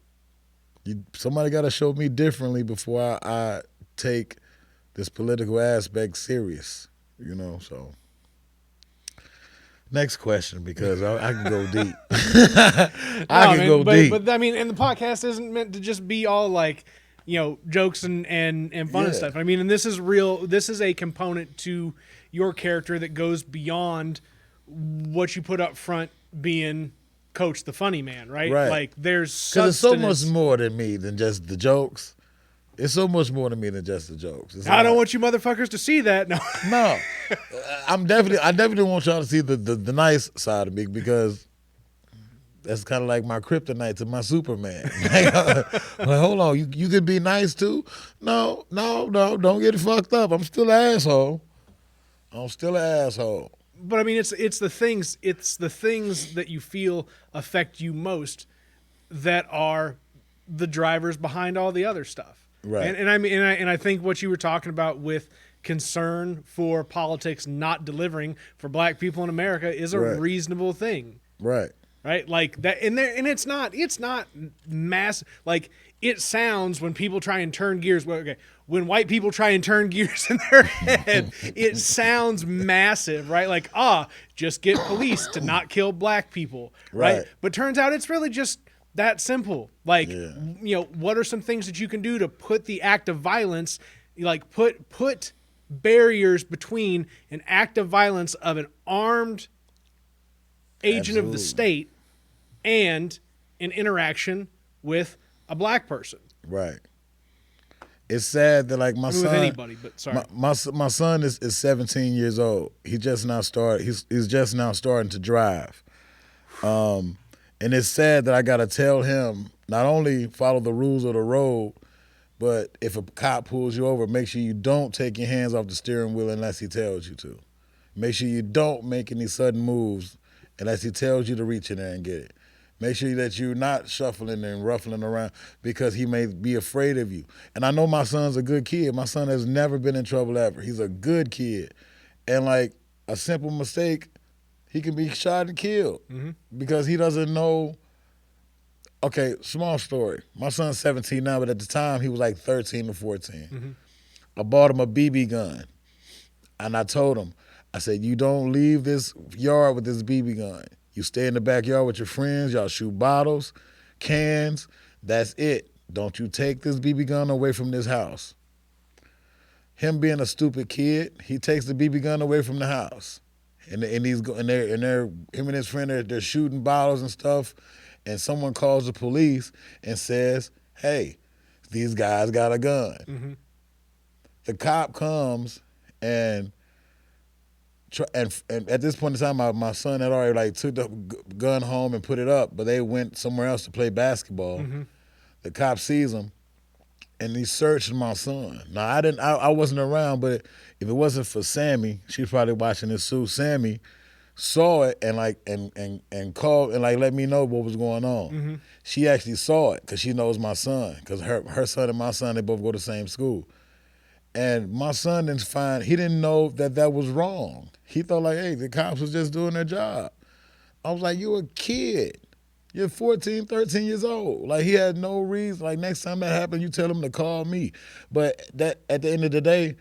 somebody got to show me differently before I take this political aspect serious. You know, so. Next question, because I can go deep. I can go deep. But I mean, and the podcast isn't meant to just be all like, jokes and fun and stuff. I mean, and this is real. This is a component to your character that goes beyond what you put up front being Coach the funny man, right? Right. Like there's because it's so much more than me than just the jokes. It's so much more to me than just the jokes. I don't want you motherfuckers to see that. No. No. I definitely want y'all to see the nice side of me, because that's kind of like my kryptonite to my Superman. Like, hold on, you could be nice too? No, don't get it fucked up. I'm still an asshole. But I mean, it's the things that you feel affect you most that are the drivers behind all the other stuff. Right. And I mean, and I think what you were talking about with concern for politics not delivering for black people in America is a reasonable thing. Right. Right. Like that. And it's not mass. Like it sounds when people try and turn gears. Well, okay. When white people try and turn gears in their head, it sounds massive, right? Like, just get police to not kill black people. Right. But turns out it's really just that simple. Like, what are some things that you can do to put the act of violence, like put barriers between an act of violence of an armed agent of the state and an interaction with a black person. Right. It's sad that like my son, with anybody, but sorry, my son is 17 years old. He just now started. He's just now starting to drive. And it's sad that I got to tell him not only follow the rules of the road, but if a cop pulls you over, make sure you don't take your hands off the steering wheel unless he tells you to. Make sure you don't make any sudden moves unless he tells you to reach in there and get it. Make sure that you're not shuffling and ruffling around, because he may be afraid of you. And I know my son's a good kid. My son has never been in trouble ever. He's a good kid. And like a simple mistake, he can be shot and killed because he doesn't know. Okay, small story. My son's 17 now, but at the time he was like 13 or 14. I bought him a BB gun, and I told him, I said, you don't leave this yard with this BB gun. You stay in the backyard with your friends. Y'all shoot bottles, cans. That's it. Don't you take this BB gun away from this house. Him being a stupid kid, he takes the BB gun away from the house. And him and his friend, they're shooting bottles and stuff, and someone calls the police and says, hey, these guys got a gun. The cop comes and at this point in time, my son had already like took the gun home and put it up, but they went somewhere else to play basketball. The cop sees him, and he searched my son. Now I wasn't around, but if it wasn't for Sammy, she's probably watching this too. Sammy saw it and called and like let me know what was going on. She actually saw it because she knows my son, because her son and my son, they both go to the same school. And my son he didn't know that was wrong. He thought like, hey, the cops was just doing their job. I was like, you're a kid. You're 14, 13 years old. Like, he had no reason. Like, next time that happened, you tell him to call me. But that at the end of the day,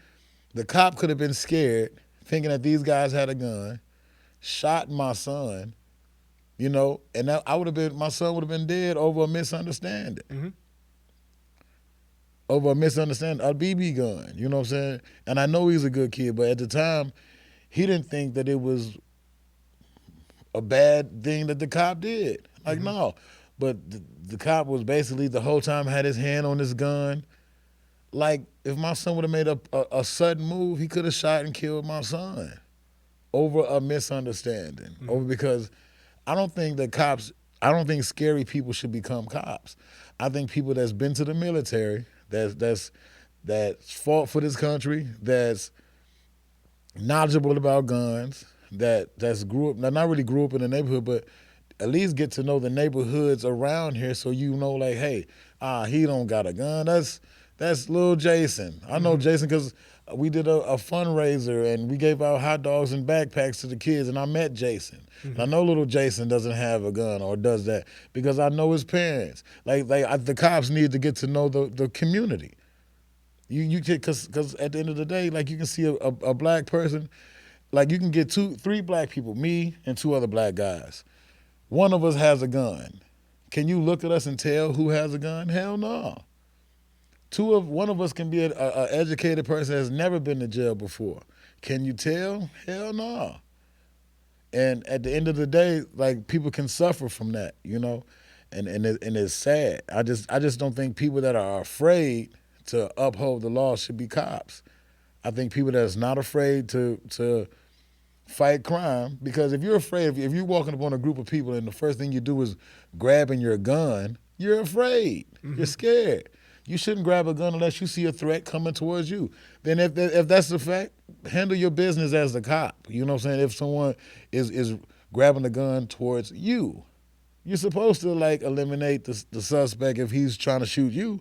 the cop could have been scared, thinking that these guys had a gun, shot my son, and my son would have been dead over a misunderstanding. Over a misunderstanding, a BB gun, you know what I'm saying? And I know he's a good kid, but at the time, he didn't think that it was a bad thing that the cop did. Like, no. But the cop was basically the whole time had his hand on his gun. Like, if my son would have made a sudden move, he could have shot and killed my son over a misunderstanding. Because I don't think scary people should become cops. I think people that's been to the military, that's fought for this country, that's knowledgeable about guns, that's grew up, not really grew up in the neighborhood, but at least get to know the neighborhoods around here, so you know, like, hey, he don't got a gun. That's little Jason. I know Jason because we did a fundraiser and we gave out hot dogs and backpacks to the kids, and I met Jason. And I know little Jason doesn't have a gun or does that because I know his parents. The cops need to get to know the community. You because at the end of the day, like, you can see a black person, like, you can get 3 black people, me and 2 other black guys. One of us has a gun. Can you look at us and tell who has a gun? Hell no. One of us can be an educated person that has never been to jail before. Can you tell? Hell no. And at the end of the day, like, people can suffer from that, you know, and it's sad. I just don't think people that are afraid to uphold the law should be cops. I think people that's not afraid to fight crime, because if you're afraid, if you're walking up on a group of people and the first thing you do is grabbing your gun, you're afraid. You're scared. You shouldn't grab a gun unless you see a threat coming towards you. Then if that's the fact, handle your business as the cop. You know what I'm saying? If someone is grabbing a gun towards you, you're supposed to, like, eliminate the suspect if he's trying to shoot you.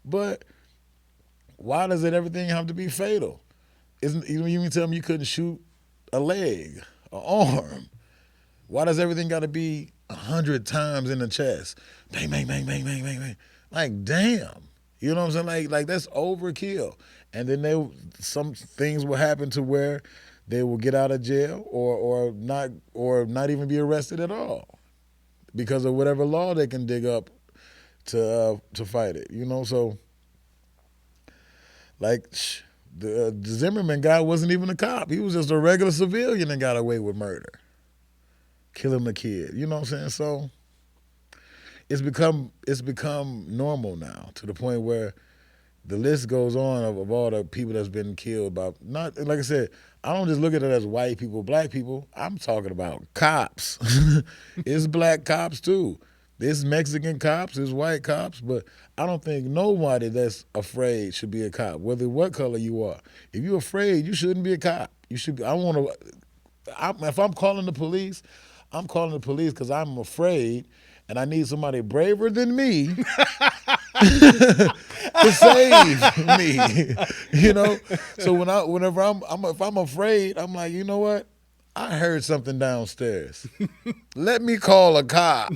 But why does everything have to be fatal? You mean tell me you couldn't shoot a leg, an arm? Why does everything got to be 100 times in the chest? Bang, bang, bang, bang, bang, bang, bang. Like, damn. You know what I'm saying? Like that's overkill. And then some things will happen to where they will get out of jail or not even be arrested at all because of whatever law they can dig up to fight it. You know, so like the Zimmerman guy wasn't even a cop. He was just a regular civilian and got away with murder, killing a kid. You know what I'm saying? So it's become normal now to the point where the list goes on of all the people that's been killed by, not, like I said, I don't just look at it as white people, black people. I'm talking about cops. It's black cops too. There's Mexican cops, there's white cops, but I don't think nobody that's afraid should be a cop, whether what color you are. If you're afraid, you shouldn't be a cop. You should. If I'm calling the police, I'm calling the police because I'm afraid, and I need somebody braver than me to save me. You know. So if I'm afraid, I'm like, you know what? I heard something downstairs. Let me call a cop.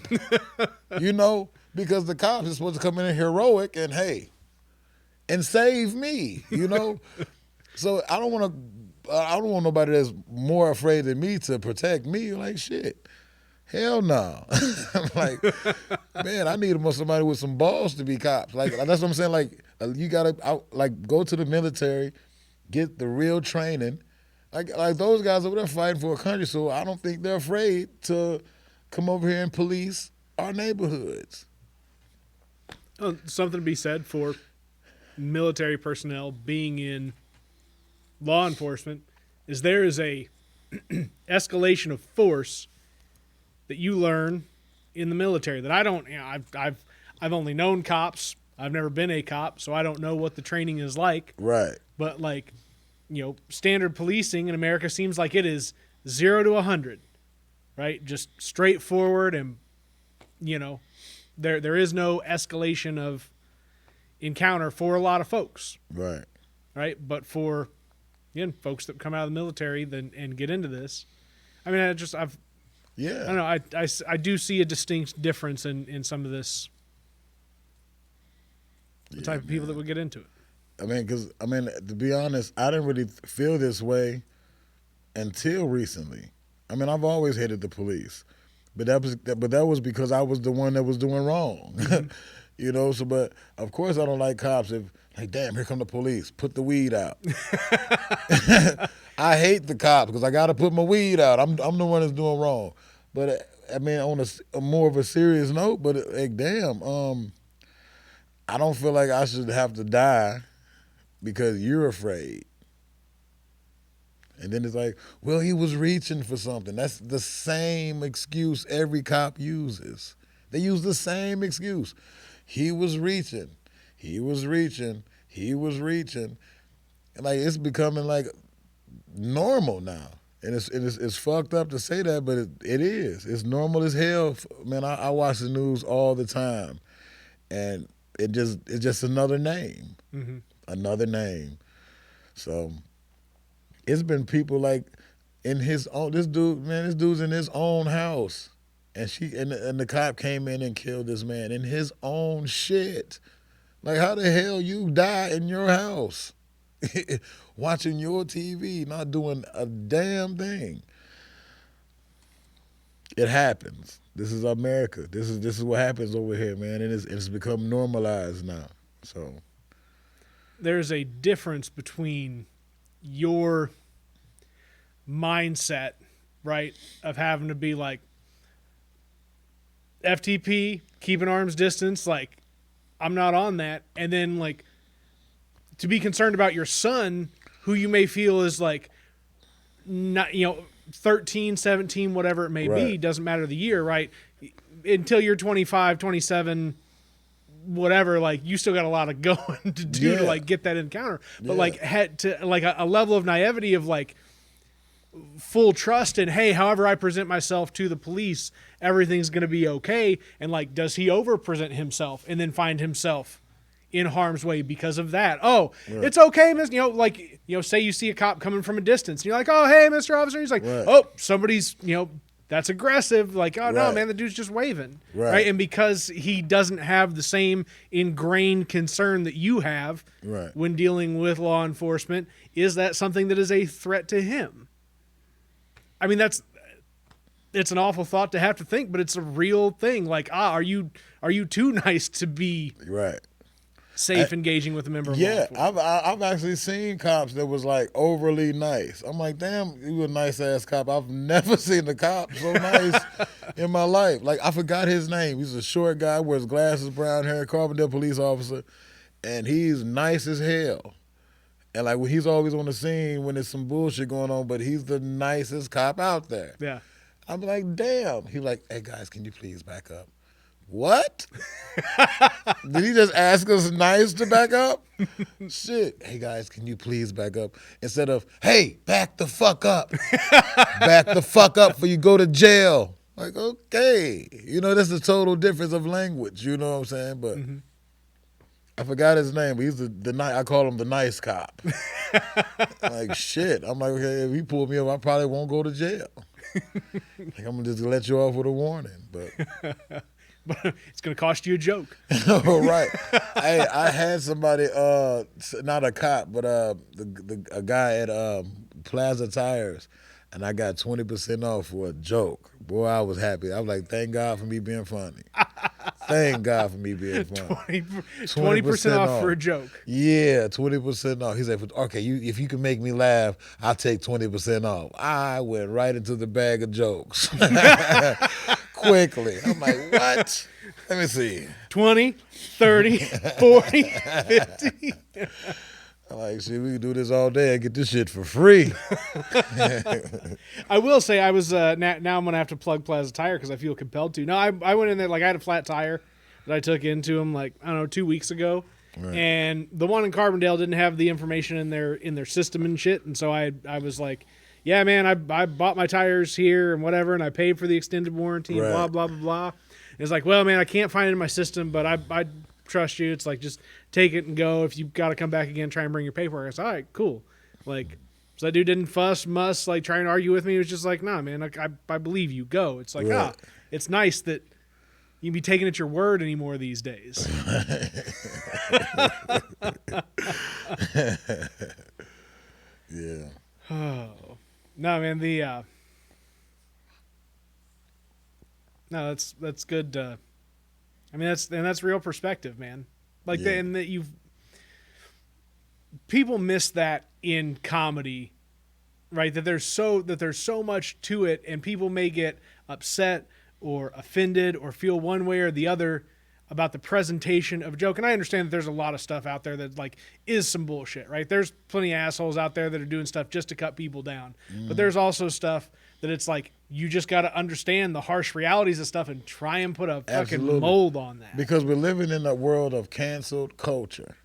You know, because the cops is supposed to come in heroic and save me. You know. So I don't want nobody that's more afraid than me to protect me. Like, shit. Hell no. I'm like, man, I need somebody with some balls to be cops. Like, that's what I'm saying. Like, you gotta go to the military, get the real training. Like those guys over there fighting for a country, so I don't think they're afraid to come over here and police our neighborhoods. Something to be said for military personnel being in law enforcement is there is a escalation of force that you learn in the military that I don't. You know, I've only known cops. I've never been a cop, so I don't know what the training is like. Right. But like, you know, standard policing in America seems like it is 0 to 100, right? Just straightforward, and you know, there is no escalation of encounter for a lot of folks. Right. Right. But for, again, folks that come out of the military and get into this, I mean, I don't know. I do see a distinct difference in some of this, the type of people that would get into it. I mean, to be honest, I didn't really feel this way until recently. I mean, I've always hated the police, but that was because I was the one that was doing wrong. You know. So, but of course, I don't like cops. If like, damn, here come the police. Put the weed out. I hate the cops because I got to put my weed out. I'm the one that's doing wrong. But I mean, on a more of a serious note, but like, damn, I don't feel like I should have to die because you're afraid. And then it's like, well, he was reaching for something. That's the same excuse every cop uses. They use the same excuse. He was reaching. He was reaching. He was reaching. And like, it's becoming like normal now. And it's fucked up to say that, but it is. It's normal as hell. Man, I watch the news all the time, and it's just another name, another name. So it's been people like in his own. This dude's in his own house, and the cop came in and killed this man in his own shit. Like, how the hell you die in your house, watching your TV, not doing a damn thing? It happens. This is America. This is what happens over here, man. And it's become normalized now. So there's a difference between your mindset, right, of having to be like FTP, keep an arm's distance, like I'm not on that, and then like to be concerned about your son, who you may feel is like not, 13, 17, whatever it may be, doesn't matter the year, right? Until you're 25, 27, whatever, like you still got a lot of going to do to like get that encounter. But like had to like a level of naivety of like full trust in, hey, however I present myself to the police, everything's going to be okay. And like, does he over present himself and then find himself in harm's way because of that? Oh, it's okay, miss. Say you see a cop coming from a distance and you're like, oh, hey, Mr. Officer. He's like, oh, somebody's, that's aggressive. Like, oh, no, man, the dude's just waving. Right. And because he doesn't have the same ingrained concern that you have when dealing with law enforcement, is that something that is a threat to him? I mean, it's an awful thought to have to think, but it's a real thing. Like, are you too nice to be safe engaging with a member of law enforcement? I've actually seen cops that was like overly nice. I'm like, damn, you a nice ass cop. I've never seen a cop so nice in my life. Like, I forgot his name. He's a short guy, wears glasses, brown hair, Carbondale police officer, and he's nice as hell. And like, he's always on the scene when there's some bullshit going on, but he's the nicest cop out there. Yeah. I'm like, damn. He's like, hey guys, can you please back up? What? Did he just ask us nice to back up? Shit. Hey guys, can you please back up? Instead of, hey, back the fuck up. Back the fuck up before you go to jail. Like, okay. That's a total difference of language. You know what I'm saying? But I forgot his name, but he's I call him the nice cop. Like, shit. I'm like, okay, if he pulled me up, I probably won't go to jail. Like, I'm going to just let you off with a warning. But but it's going to cost you a joke. Oh, right. Hey, I had somebody, not a cop, but a guy at Plaza Tires, and I got 20% off for a joke. Boy, I was happy. I was like, thank God for me being funny. Thank God for me being funny. 20% off for a joke. Yeah, 20% off. He's like, okay, if you can make me laugh, I'll take 20% off. I went right into the bag of jokes. Quickly. I'm like, what? Let me see. 20, 30, 40, 50. I'm like, shit, we can do this all day and get this shit for free. I will say I was, now I'm going to have to plug Plaza Tire because I feel compelled to. No, I went in there, like I had a flat tire that I took into them, like, I don't know, 2 weeks ago. Right. And the one in Carbondale didn't have the information in their system and shit. And so I was like, yeah, man, I bought my tires here and whatever, and I paid for the extended warranty and blah, blah, blah, blah. And it's like, well, man, I can't find it in my system, but I trust you. It's like, just take it and go. If you've got to come back again, try and bring your paperwork. I said, all right, cool. Like, so that dude didn't muss, like, try and argue with me. He was just like, nah, man, I believe you. Go. It's like, it's nice that you can be taken at your word anymore these days. Yeah. Oh. No, man, no, that's good. I mean, that's real perspective, man. Like, and that people miss that in comedy, right? That there's so much to it, and people may get upset or offended or feel one way or the other about the presentation of a joke. And I understand that there's a lot of stuff out there that like is some bullshit, right? There's plenty of assholes out there that are doing stuff just to cut people down. But there's also stuff that it's like, you just got to understand the harsh realities of stuff and try and put a fucking mold on that. Because we're living in a world of canceled culture.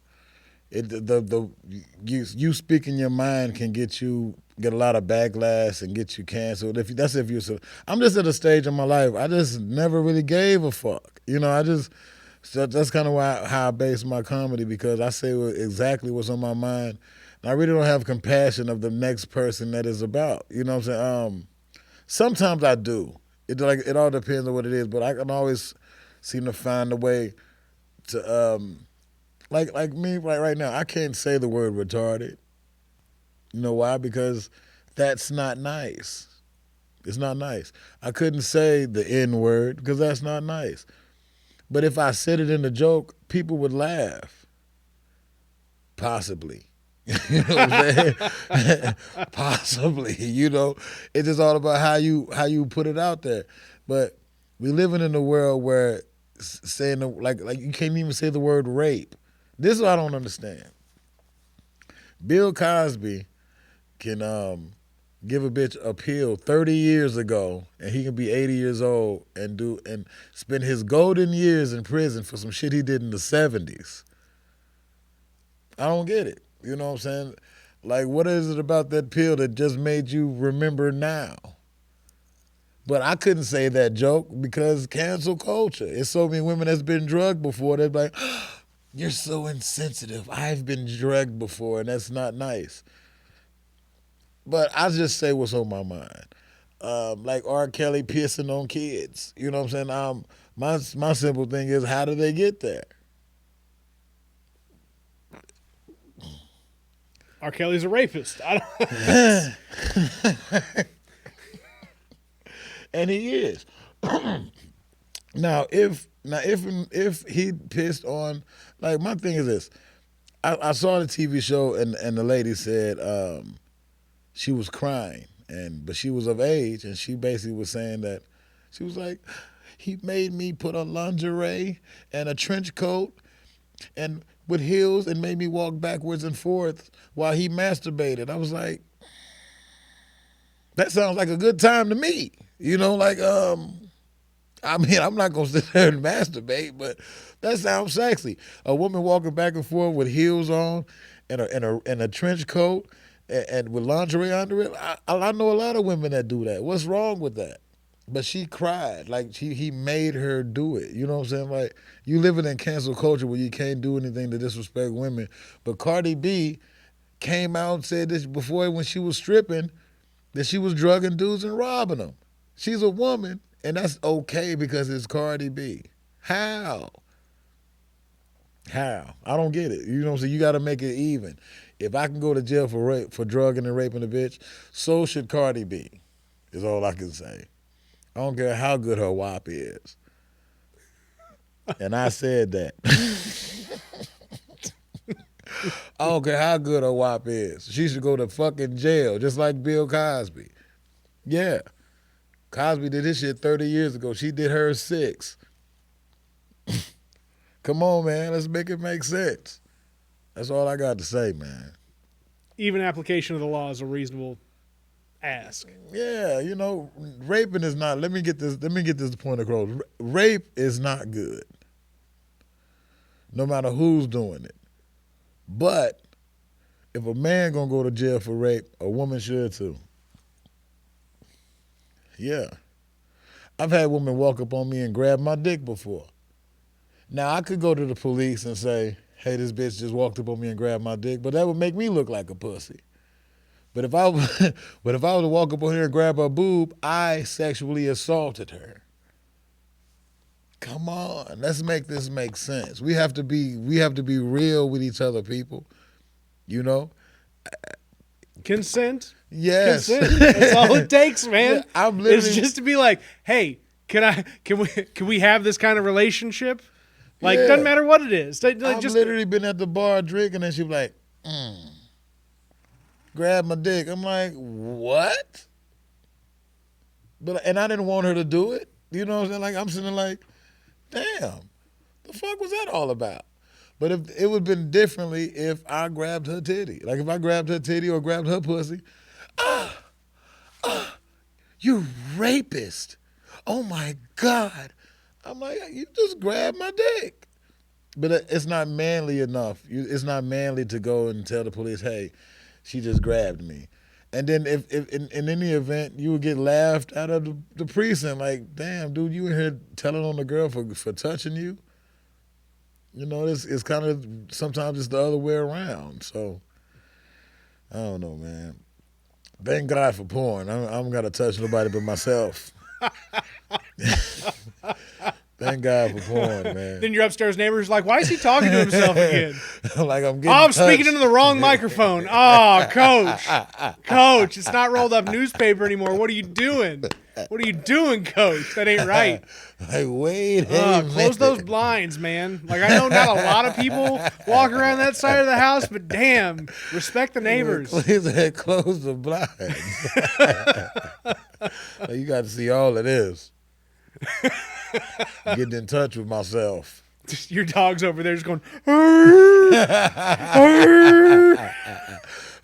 You speaking your mind can get you get a lot of backlash and get you canceled. If you're so, I'm just at a stage in my life. I just never really gave a fuck. So that's kind of how I base my comedy because I say exactly what's on my mind. And I really don't have compassion of the next person that is about. You know what I'm saying? Sometimes I do. It all depends on what it is, but I can always seem to find a way to like me right now. I can't say the word retarded. You know why? Because that's not nice. It's not nice. I couldn't say the N word because that's not nice. But if I said it in a joke, people would laugh. Possibly. You know what I'm saying? Possibly. It's just all about how you put it out there. But we living in a world where saying like you can't even say the word rape. This is what I don't understand. Bill Cosby can give a bitch a pill 30 years ago and he can be 80 years old and spend his golden years in prison for some shit he did in the 70s. I don't get it. You know what I'm saying? Like, what is it about that pill that just made you remember now? But I couldn't say that joke because cancel culture. It's so many women that's been drugged before. They're like, you're so insensitive. I've been drugged before, and that's not nice. But I just say what's on my mind. Like R. Kelly pissing on kids. You know what I'm saying? My simple thing is, how do they get there? R. Kelly's a rapist. And he is. Now, if he pissed on, like my thing is this, I saw the TV show and the lady said she was crying but she was of age and she basically was saying that she was like, he made me put on lingerie and a trench coat and with heels and made me walk backwards and forth while he masturbated. I was like, that sounds like a good time to me. I mean, I'm not gonna sit there and masturbate, but that sounds sexy. A woman walking back and forth with heels on and a trench coat and with lingerie under it. I know a lot of women that do that. What's wrong with that? But she cried. Like he made her do it. You know what I'm saying? Like you living in cancel culture where you can't do anything to disrespect women. But Cardi B came out and said this before when she was stripping that she was drugging dudes and robbing them. She's a woman, and that's okay because it's Cardi B. How? I don't get it. You know what I'm saying? You got to make it even. If I can go to jail for drugging and raping a bitch, so should Cardi B. Is all I can say. I don't care how good her WAP is. And I said that. I don't care how good her WAP is. She should go to fucking jail, just like Bill Cosby. Yeah. Cosby did his shit 30 years ago. She did hers 6. Come on, man. Let's make it make sense. That's all I got to say, man. Even application of the law is a reasonable ask. Yeah, raping is not. Let me get this point across. Rape is not good. No matter who's doing it. But if a man gonna go to jail for rape, a woman should too. Yeah. I've had women walk up on me and grab my dick before. Now I could go to the police and say, hey, this bitch just walked up on me and grabbed my dick, but that would make me look like a pussy. But if I was to walk up on her and grab her boob, I sexually assaulted her. Come on, let's make this make sense. We have to be real with each other, people. Consent. Yes. Consent. That's all it takes, man. Yeah, it's just to be like, hey, can we have this kind of relationship? Like, doesn't matter what it is. I've literally been at the bar drinking and she be like, grab my dick. I'm like, what? And I didn't want her to do it. You know what I'm saying? Like I'm sitting there like, damn, the fuck was that all about? But if it would have been differently if I grabbed her titty. Like if I grabbed her titty or grabbed her pussy, you rapist. Oh my God. I'm like, you just grabbed my dick. But it's not manly enough. It's not manly to go and tell the police, hey, she just grabbed me. And then if in any event you would get laughed out of the precinct, like, damn, dude, you in here telling on the girl for touching you? You know, it's kind of sometimes it's the other way around. So I don't know, man. Thank God for porn. I'm gonna touch nobody but myself. Thank God for porn, man. Then your upstairs neighbor's like, why is he talking to himself again? Like I'm getting. Oh, I'm touched. speaking into the wrong microphone. Oh, coach. Coach, it's not rolled up newspaper anymore. What are you doing? What are you doing, coach? That ain't right. Like, wait, close those blinds, man. Like, I know not a lot of people walk around that side of the house, but damn, respect the neighbors. Close the blinds. You got to see all of this. Getting in touch with myself. Your dog's over there just going,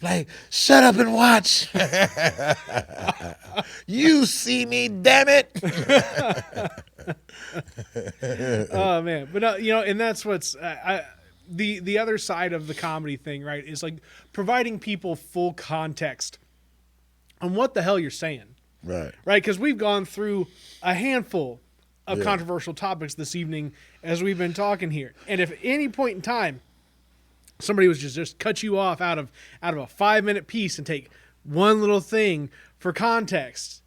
like, shut up and watch. You see me, damn it. Oh man, but and that's what's the other side of the comedy thing, right? Is like providing people full context on what the hell you're saying, right? Because we've gone through a handful of controversial topics this evening as we've been talking here, and if at any point in time somebody was just cut you off out of a 5-minute piece and take one little thing for context,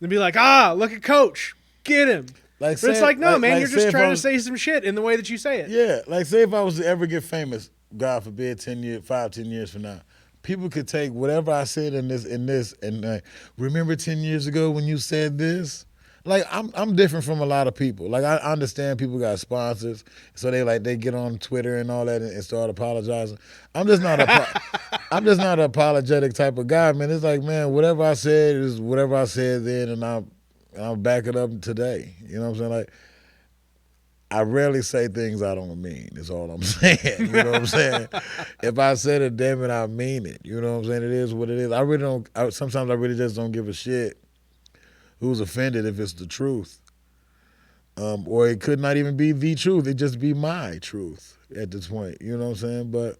they'd be like, look at Coach, get him. But it's like, no, man, you're just trying to say some shit in the way that you say it. Yeah, like say if I was to ever get famous, God forbid, 10 years from now, people could take whatever I said in this, and remember 10 years ago when you said this? Like I'm different from a lot of people. Like I understand people got sponsors, so they get on Twitter and all that and start apologizing. I'm just not an apologetic type of guy, man. It's like, man, whatever I said is whatever I said then, and I'll back it up today. You know what I'm saying? Like, I rarely say things I don't mean, is all I'm saying. You know what I'm saying? If I said it, damn it, I mean it. You know what I'm saying? It is what it is. I really don't, sometimes I really just don't give a shit who's offended if it's the truth. Or it could not even be the truth. It just be my truth at this point. You know what I'm saying? But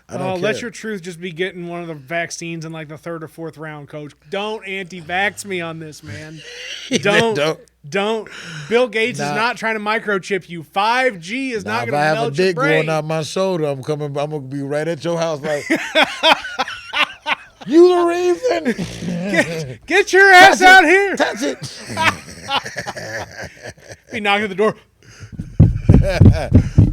I don't care. Let your truth just be getting one of the vaccines in like the 3rd or 4th round, Coach. Don't anti-vax me on this, man. Don't. Bill Gates is not trying to microchip you. 5G is not going to melt your brain. If I have a dick going out my shoulder, I'm going to be right at your house like, you the reason. Get your ass out here. Touch it. He knocked at the door.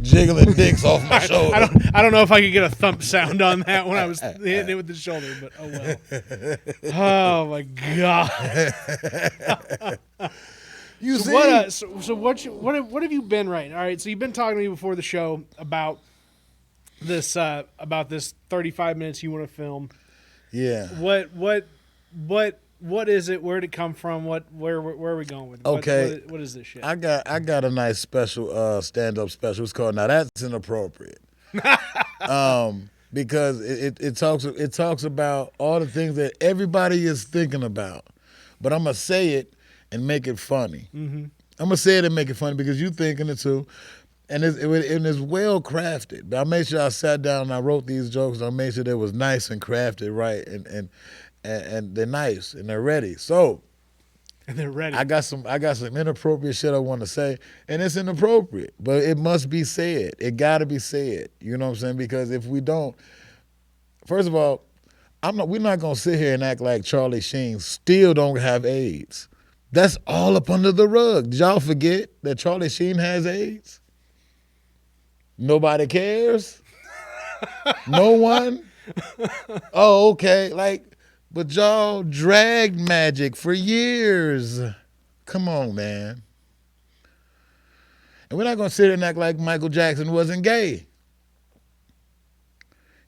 Jiggling dicks off my shoulder. I don't know if I could get a thump sound on that when I was hitting it with the shoulder, but oh well. Oh my God. What have you been writing? All right, so you've been talking to me before the show about this 35 minutes you want to film. Yeah. What is it? Where'd it come from? Where are we going with it? Okay. What is this shit? I got a nice special stand-up special. It's called Now That's Inappropriate. Because it talks about all the things that everybody is thinking about. But I'm gonna say it and make it funny. Mm-hmm. I'm gonna say it and make it funny because you thinking it too. And it's well crafted. But I made sure I sat down and I wrote these jokes. And I made sure they was nice and crafted right, and they're nice and they're ready. So, and they're ready. I got some inappropriate shit I want to say, and it's inappropriate, but it must be said. It got to be said. You know what I'm saying? Because if we don't, first of all, we're not gonna sit here and act like Charlie Sheen still don't have AIDS. That's all up under the rug. Did y'all forget that Charlie Sheen has AIDS? Nobody cares? No one? Oh, okay. But y'all dragged Magic for years. Come on, man. And we're not going to sit here and act like Michael Jackson wasn't gay.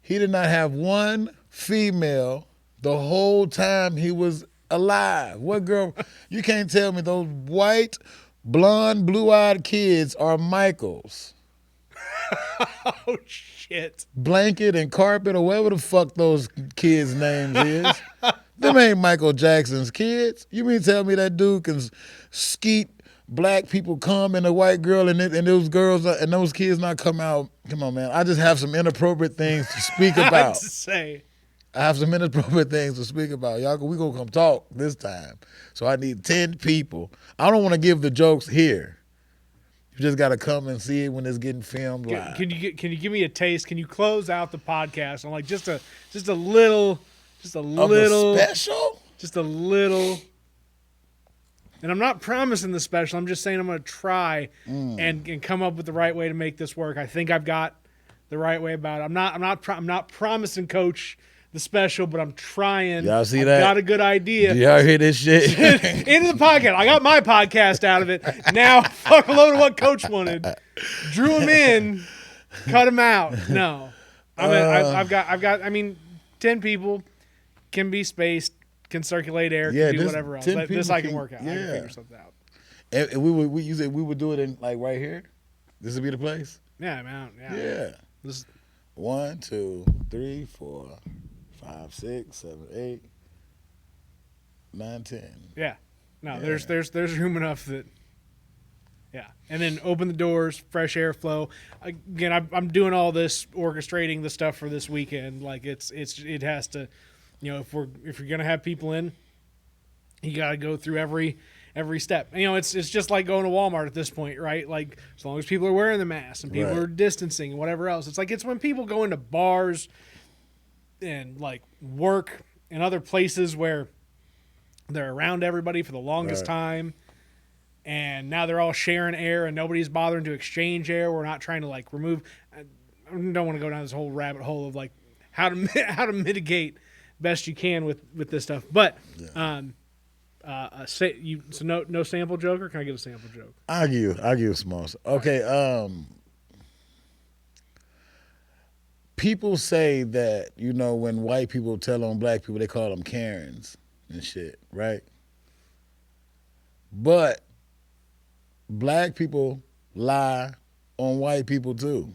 He did not have one female the whole time he was alive. What girl? You can't tell me those white, blonde, blue-eyed kids are Michael's. Oh, shit. Blanket and Carpet or whatever the fuck those kids' names is. Them ain't Michael Jackson's kids. You mean tell me that dude can skeet black people come and a white girl and those girls and those kids not come out? Come on, man. I just have some inappropriate things to speak about. To say. I have some inappropriate things to speak about. Y'all, we gonna come talk this time. So I need 10 people. I don't want to give the jokes here. You just got to come and see it when it's getting filmed live. Can you give me a taste? Can you close out the podcast on like just a little special? Just a little. And I'm not promising the special. I'm just saying I'm going to try and come up with the right way to make this work. I think I've got the right way about it. I'm not promising Coach the special, but I'm trying. Y'all see I've that? Got a good idea. Do y'all hear this shit? Into the podcast. I got my podcast out of it. Now, fuck a load of what Coach wanted. Drew him in, cut him out. No, I've got. I mean, 10 people can be spaced, can circulate air, can do whatever else. This I can work out. Yeah. I can figure something out. And we would do it in like right here. This would be the place. Yeah, man. Yeah. This, 1, 2, 3, 4, 5, 6, 7, 8, 9, 10. yeah. No, there's room enough that. Yeah, and then open the doors, fresh air flow. Again, I'm doing all this, orchestrating the stuff for this weekend. Like it has to, if you're gonna have people in, you got to go through every step. It's just like going to Walmart at this point, right? Like as long as people are wearing the mask and people are distancing and whatever else. It's when people go into bars and like work and other places where they're around everybody for the longest time. And now they're all sharing air and nobody's bothering to exchange air. We're not trying to like remove. I don't want to go down this whole rabbit hole of like how to mitigate best you can with this stuff. But no sample joke, or can I give a sample joke? I'll give you a small. Okay. People say that when white people tell on black people, they call them Karens and shit, right? But black people lie on white people too.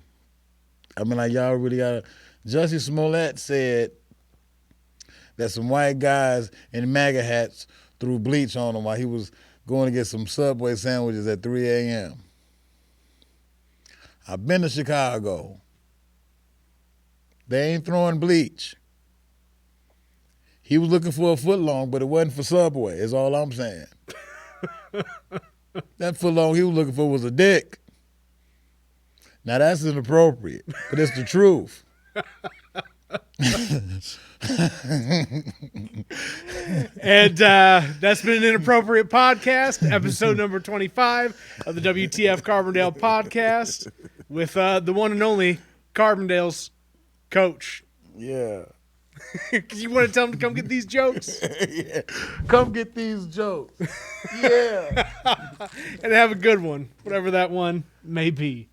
I mean, like y'all really gotta. Jussie Smollett said that some white guys in MAGA hats threw bleach on him while he was going to get some Subway sandwiches at 3 a.m. I've been to Chicago. They ain't throwing bleach. He was looking for a footlong, but it wasn't for Subway, is all I'm saying. That footlong he was looking for was a dick. Now that's inappropriate, but it's the truth. And that's been an Inappropriate Podcast, episode number 25 of the WTF Carbondale podcast with the one and only Carbondale's coach. Yeah. You want to tell him to come get these jokes? Yeah. Come get these jokes. Yeah. And have a good one, whatever that one may be.